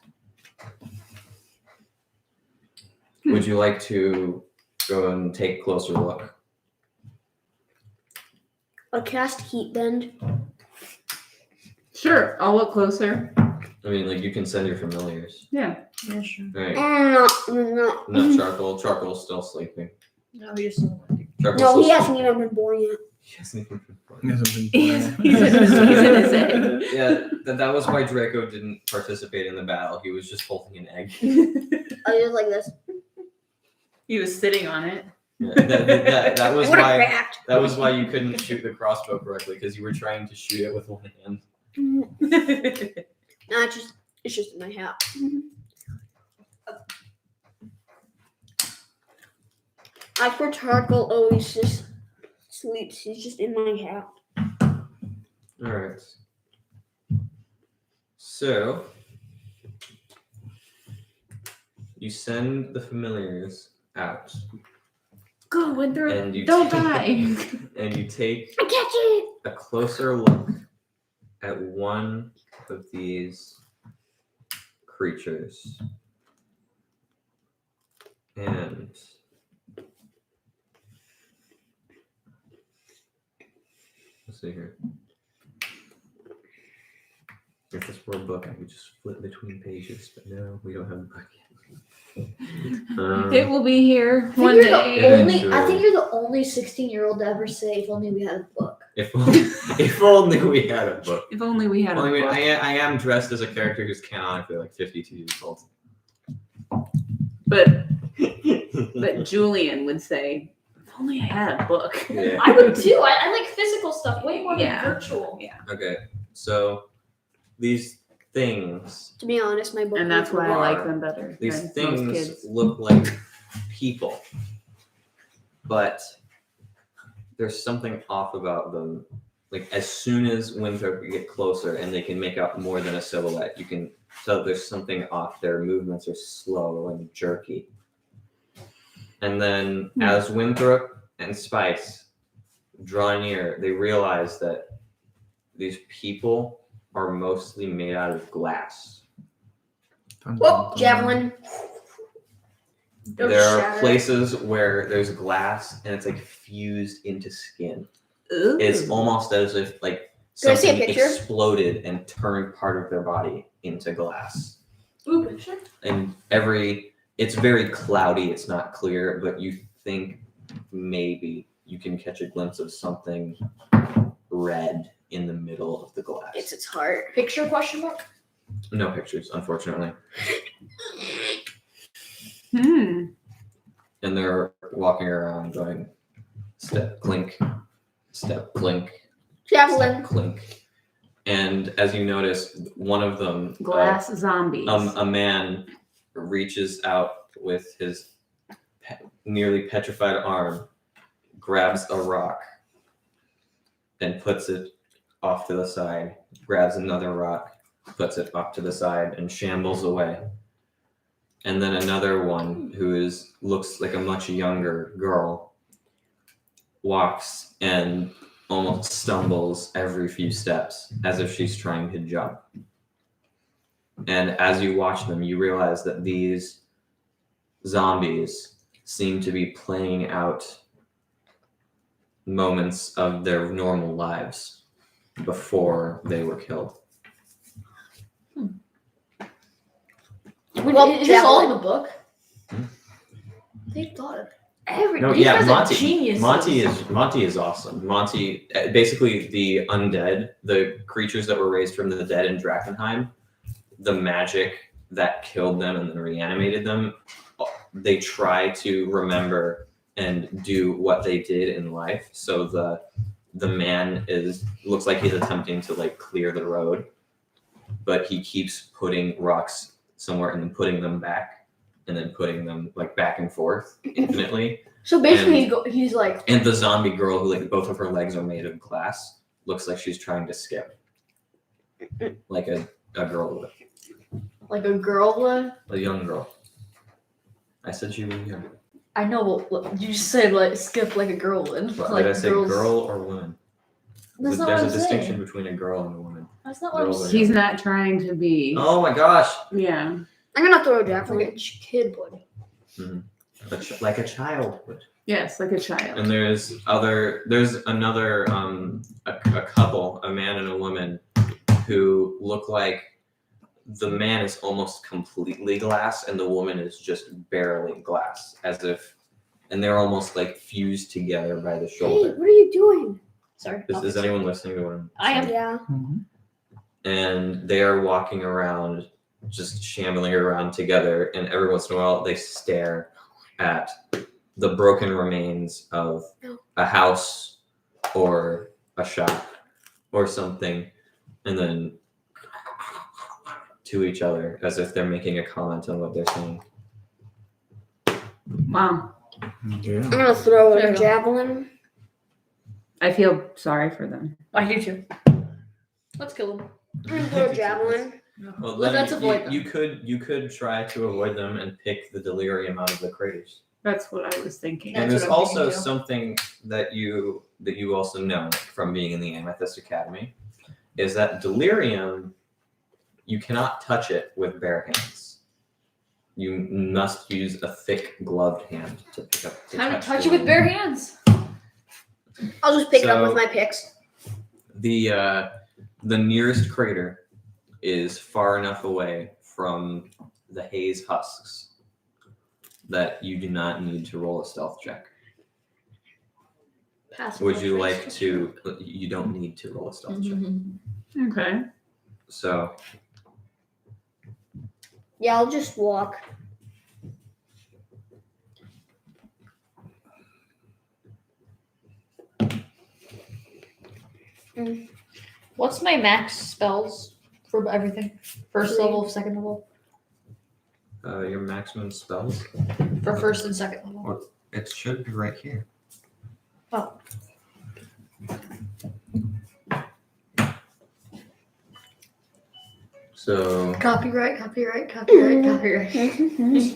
Would you like to go and take a closer look? I cast heat bend. Sure, I'll look closer. I mean, like you can send your familiars. Yeah. Yeah, sure. Right. No, Not charcoal. Charcoal's still sleeping. No, he just doesn't want to. Charcoal's no, he still hasn't even been born yet. He hasn't even been born. He hasn't been He's born. in his egg. Yeah, that was why Draco didn't participate in the battle. He was just holding an egg. I just like this. He was sitting on it. Yeah, that was What a why. rat. That was why you couldn't shoot the crossbow correctly, because you were trying to shoot it with one hand. Nah, it's just in my hat. I swear Charcoal always just sleeps. He's just in my hat. All right. So you send the familiars out, Go, Winthrop. and you Don't take- die. and you take I catch it. a closer look at one of these creatures, and let's see here. If this were a book, I could just flip between pages, but no, we don't have a book yet. It will be here I think one you're the day. only. I think you're the only 16-year-old to ever say, "If only we had a book." If only we had a book. If only we had a Well, I mean, book. I am dressed as a character who's canonically like 52 years old. But Julian would say, if only I had a book. Yeah. I would too. I like physical stuff way more Yeah. than virtual. Okay, so these things, To be honest, my book. And that's why I Are- like them better these than most things kids. look like people, but there's something off about them. Like as soon as Winthrop get closer and they can make out more than a silhouette, you can tell there's something off. Their movements are slow and jerky. And then as Winthrop and Spice draw near, they realize that these people are mostly made out of glass. Whoop, javelin. They'll There are shatter. places where there's glass and it's like fused into skin. Ooh. It's almost as if like Can I see a something picture? exploded and turned part of their body into glass. Ooh, picture. And it's very cloudy, it's not clear, but you think maybe you can catch a glimpse of something red in the middle of the glass. It's its heart. Picture question mark. No pictures, unfortunately. Hmm. And they're walking around going step clink, step clink, Javelin. step clink. And as you notice, one of them, Glass zombies. a man reaches out with his nearly petrified arm, grabs a rock, and puts it off to the side, grabs another rock, puts it off to the side, and shambles away. And then another one who looks like a much younger girl walks and almost stumbles every few steps as if she's trying to jump. And as you watch them, you realize that these zombies seem to be playing out moments of their normal lives. before they were killed. Well, Is this all in the book? Hmm? They thought of every. No, these yeah, guys are geniuses. Monty is awesome. Monty, basically the undead, the creatures that were raised from the dead in Drakkenheim, the magic that killed them and then reanimated them, they try to remember and do what they did in life. So the man looks like he's attempting to like clear the road, but he keeps putting rocks somewhere and then putting them back and then putting them like back and forth infinitely. So basically, he's like. And the zombie girl who like both of her legs are made of glass looks like she's trying to skip, like a girl would. Like a girl would? A young girl. I said she was young. I know, but you just said like skip like a girl would. But Like did I say girls- girl or woman? That's not There's what a I'm distinction saying. between a girl and a woman. That's not what I'm Girls are- saying. He's not trying to be. Oh my gosh! Yeah. I'm gonna throw a Like javelin. a kid would. Like a child would. Yes, like a child. And there's another a couple, a man and a woman, who look like the man is almost completely glass and the woman is just barely glass, and they're almost like fused together by the Hey, shoulder. what are you doing? Sorry. Is anyone listening to what I'm I am. saying? Yeah. And they are walking around, just shambling around together, and every once in a while they stare at the broken remains of a house or a shop or something, and then to each other as if they're making a comment on what they're saying. Wow. Yeah. I'm gonna throw There a you go. javelin. I feel sorry for them. I do too. Let's kill him. I'm gonna throw a javelin. Well, Let's then avoid them. you could try to avoid them and pick the delirium out of the craters. That's what I was thinking. That's And there's what I'm also thinking, too. something that you also know from being in the Amethyst Academy, is that delirium, you cannot touch it with bare hands. You must use a thick gloved hand to pick up. Time to touch it with bare hands. I'll just pick it up So- with my picks. The nearest crater is far enough away from the haze husks that you do not need to roll a stealth check. Passive Would you trace. like to? You don't need to roll a stealth check. Mhm. Okay. So Yeah, I'll just walk. What's my max spells for everything? First level, second level? your maximum spells. For first and second level. It should be right here. Oh. So Copyright. Mm-hmm.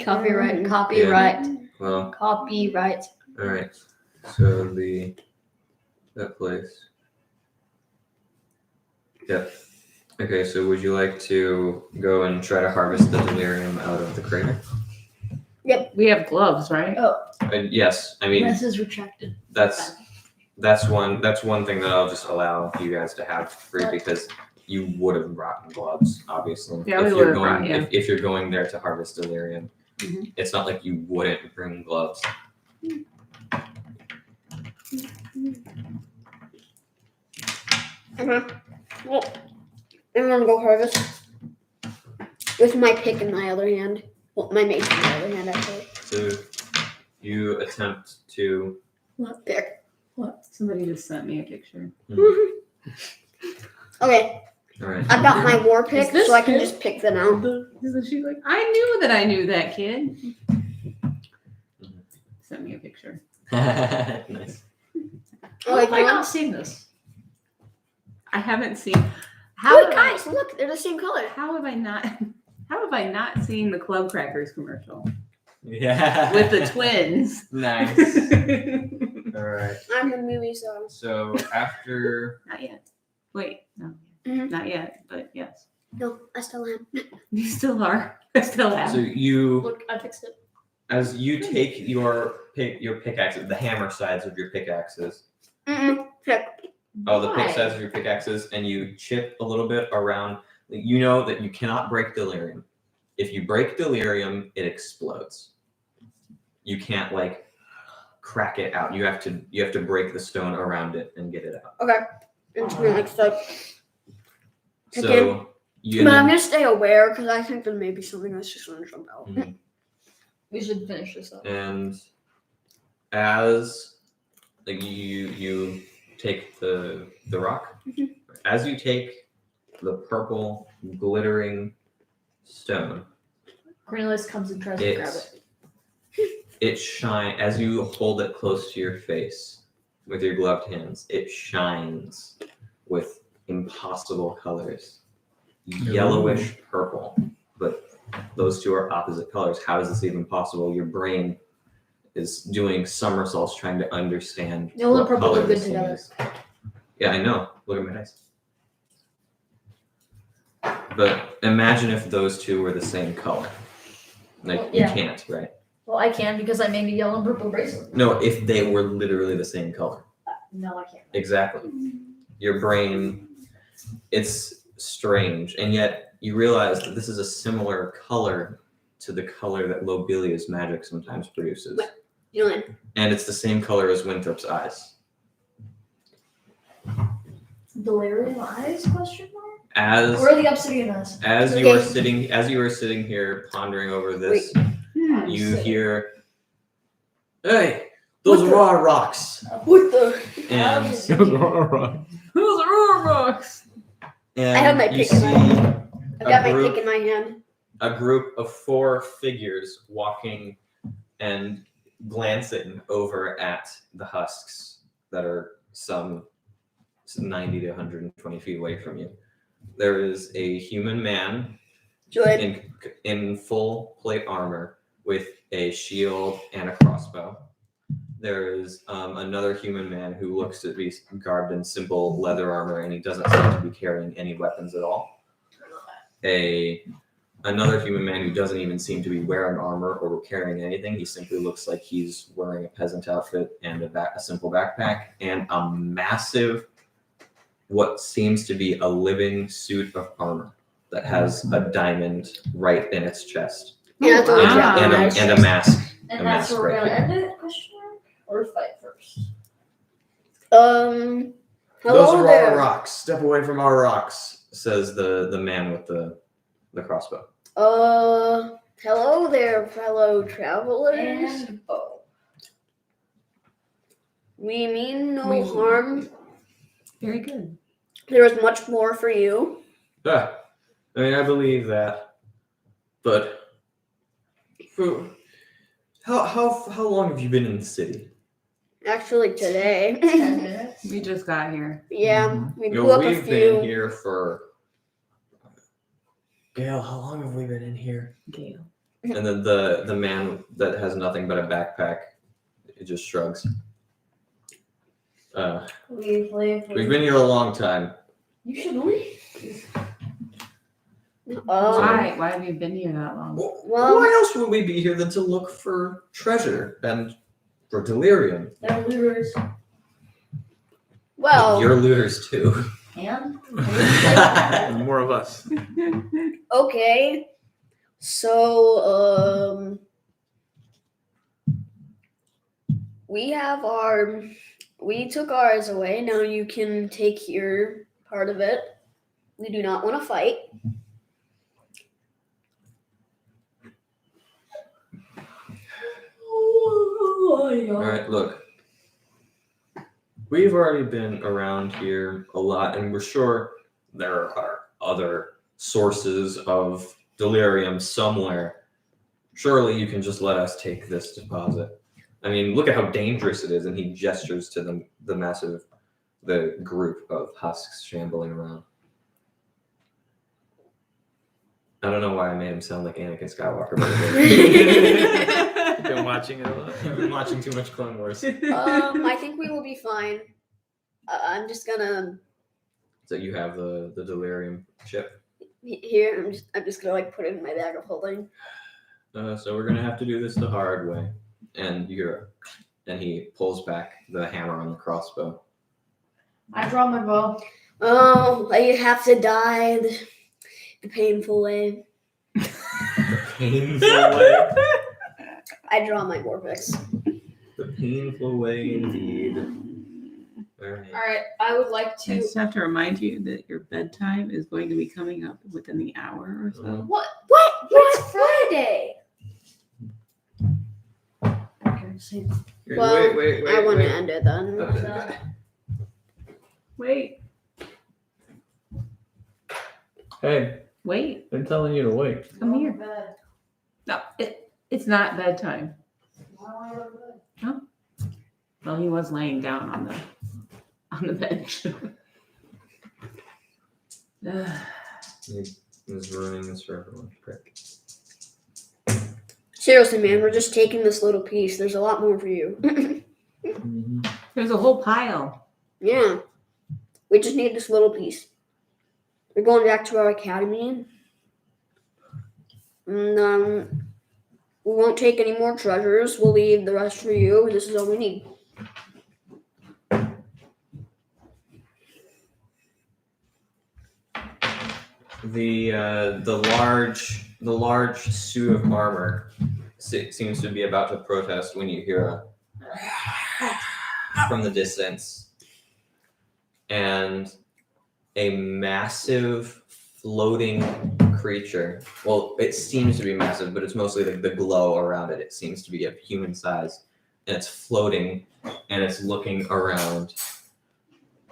Copyright. well, Copyright. all right. So that place. Yep. Okay. So would you like to go and try to harvest the delirium out of the crater? We have gloves, right? Yes. I mean This is retracted. that's one thing that I'll just allow you guys to have free because you would have brought gloves, obviously. Yeah, we if would you're have going brought, yeah. if you're going there to harvest delirium. Mhm. It's not like you wouldn't bring gloves. Well, I'm gonna go harvest with my pick in my other hand. Well, my mace in my other hand, actually. So you attempt to What pick? Somebody just sent me a picture. Okay, all right. I've got my war pick, this so I can good? just pick them out. She's like, I knew that I knew that kid. Sent me a picture. Nice. How have I Like, not seen this? I haven't seen. Wait, How guys, look, they're the same color. How have I not? How have I not seen the Club Crackers commercial Yeah. with the twins? Nice. All right. I'm in movies, though. So after Not yet. Wait, no, Mhm. not yet. But yes, No, I still am. you still are. I still have. so you Look, I fixed it. as you take your pickaxes, the hammer sides of your pickaxes, Mm-mm. Pick. Oh, the pick Why? size of your pickaxes, and you chip a little bit around. You know that you cannot break delirium. If you break delirium, it explodes. You can't like crack it out. You have to break the stone around it and get it out. Okay. I'm just gonna like start. So you. But I'm gonna stay aware because I think there may be something that's just gonna jump out. Mhm. We should finish this up. And as like you take the rock, Mhm. as you take the purple glittering stone, Cornelius comes and tries to grab it. it shine as you hold it close to your face with your gloved hands. It shines with impossible colors, yellowish purple, but those two are opposite colors. How is this even possible? Your brain is doing somersaults trying to understand Yellow and what purple color look good this thing together. is. Yeah, I know. Look at my dice. But imagine if those two were the same color. Like, Well, yeah. you can't, right? Well, I can because I made a yellow and purple bracelet. No, if they were literally the same color. No, I can't. Exactly. Your brain, it's strange. And yet you realize that this is a similar color to the color that Lobelia's magic sometimes produces. What? You know, And it's the same color as Winthrop's eyes. Delirium eyes? Question mark. As Or the obsidian eyes? as Okay. you are sitting here pondering over this, Hmm. you hear, "Hey, those What the- raw rocks." what the? And Those are rocks. and I have my you pick in my see I've got my group- pick in my hand. a group of 4 figures walking and glancing over at the husks that are some 90 to 120 feet away from you. There is a human man Good. in full plate armor with a shield and a crossbow. There is another human man who looks to be garbed in simple leather armor, and he doesn't seem to be carrying any weapons at all. Another human man who doesn't even seem to be wearing armor or carrying anything. He simply looks like he's wearing a peasant outfit and a simple backpack and a massive, what seems to be a living suit of armor that has a diamond right in its chest Yeah, that's what we Wow. got. and a mask. And A that's mask where we're right gonna end it? Question mark? Or fight first? Those Hello are there. our rocks. Step away from our rocks, says the man with the crossbow. Hello there, fellow travelers. And bow. We mean no We- harm. Very good. There is much more for you. Yeah, I mean, I believe that, but how long have you been in the city? Actually, today. 10 minutes. We just got here. Yeah, we You blew know, up a we've few. been here for. Gail, how long have we been in here? Gale. And then the man that has nothing but a backpack, it just shrugs. Leave. We've been here a long time. You should leave. Why? Why have you been here that long? Well- Why else would we be here than to look for treasure and for delirium? They're looters. Well, You're looters too. And? And more of us. okay. So, we took ours away. Now you can take your part of it. We do not want to fight. All right, look. We've already been around here a lot, and we're sure there are other sources of delirium somewhere. Surely you can just let us take this deposit. I mean, look at how dangerous it is, and he gestures to the group of husks shambling around. I don't know why I made him sound like Anakin Skywalker, but I've been watching it a lot. I've been watching too much Clone Wars. I think we will be fine. I'm just gonna So you have the delirium chip. here. I'm just gonna like put it in my bag of holding. So we're gonna have to do this the hard way. And he pulls back the hammer on the crossbow. I draw my bow. Oh, you have to die the painful way. Painful way. I draw my Vorpix. The painful way indeed. All right. All right, I would like I to. just have to remind you that your bedtime is going to be coming up within the hour or so. What? It's Friday. Okay, so Well, wait. I want to end it then. Okay. Wait. Hey, Wait. they're telling you to wait. Come here. Bed. No, it's not bedtime. Why don't I go to bed? Well, he was laying down on the bench. He's ruining this for everyone. Prick. Seriously, man, we're just taking this little piece. There's a lot more for you. Mm-hmm. There's a whole pile. Yeah. We just need this little piece. We're going back to our academy. And we won't take any more treasures. We'll leave the rest for you. This is all we need. The large suit of armor seems to be about to protest when you hear from the distance, and a massive floating creature. Well, it seems to be massive, but it's mostly the glow around it. It seems to be of human size, and it's floating, and it's looking around,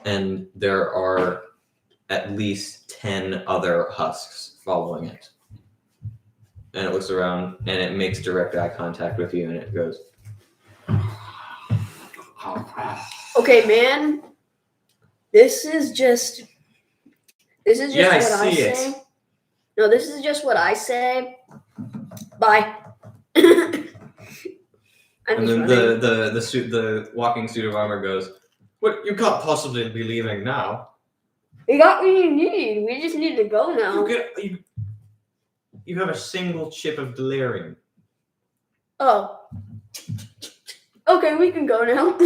and there are at least 10 other husks following it. And it looks around, and it makes direct eye contact with you, and it goes, Okay, man. This is just Yeah, I what I see it. say. No, this is just what I say. Bye. I'm and just then running. the walking suit of armor goes, "What? You can't possibly be leaving now. We got what you need. We just need to go now. You have a single chip of delirium." Oh. Okay, we can go now.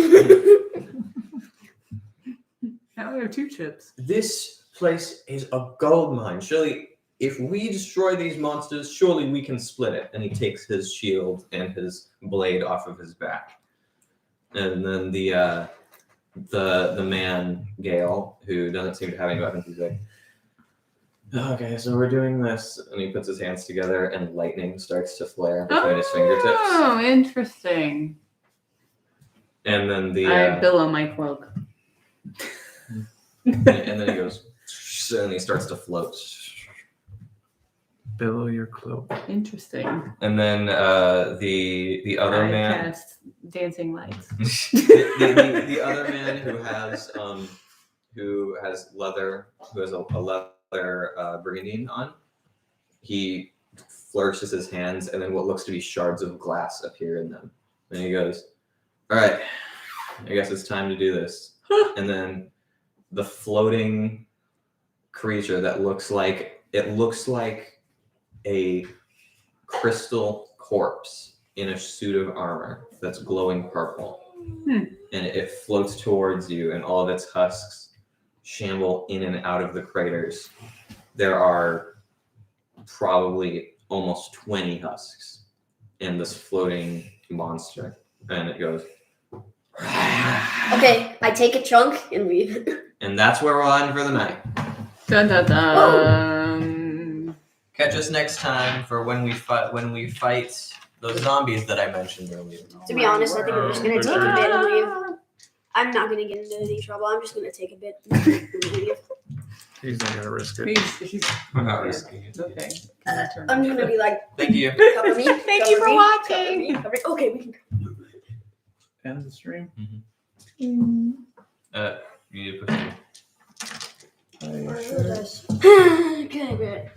Now we have 2 chips. This place is a gold mine. Surely, if we destroy these monsters, surely we can split it. And he takes his shield and his blade off of his back. And then the man, Gale, who doesn't seem to have any weapons, he's like, "Okay, so we're doing this." And he puts his hands together and lightning starts to flare between his fingertips. Oh, interesting. And then I billow my cloak. and then he goes, and he starts to float. Billow your cloak. Interesting. And then the other I man, cast dancing lights. the other man who has a leather brigandine on, he flourishes his hands, and then what looks to be shards of glass appear in them. And he goes, "All right, I guess it's time to do this." And then the floating creature that looks like a crystal corpse in a suit of armor that's glowing purple. And it floats towards you, and all of its husks shamble in and out of the craters. There are probably almost 20 husks in this floating monster. And it goes, Okay, I take a chunk and leave. and that's where we'll end for the night. Dun dun dun. Catch us next time for when we fight those zombies that I mentioned earlier. To be honest, I think I'm just gonna take a bit and leave. I'm not gonna get into any trouble. I'm just gonna take a bit and leave. He's not gonna risk it. He's I'm not risking it. it's okay. Can I turn I'm it? gonna be like, Thank you. cover me. Thank cover you for me, watching. cover me, cover me. Okay, we can. End the stream. You need to put Are you Where sure? is this? Okay, great.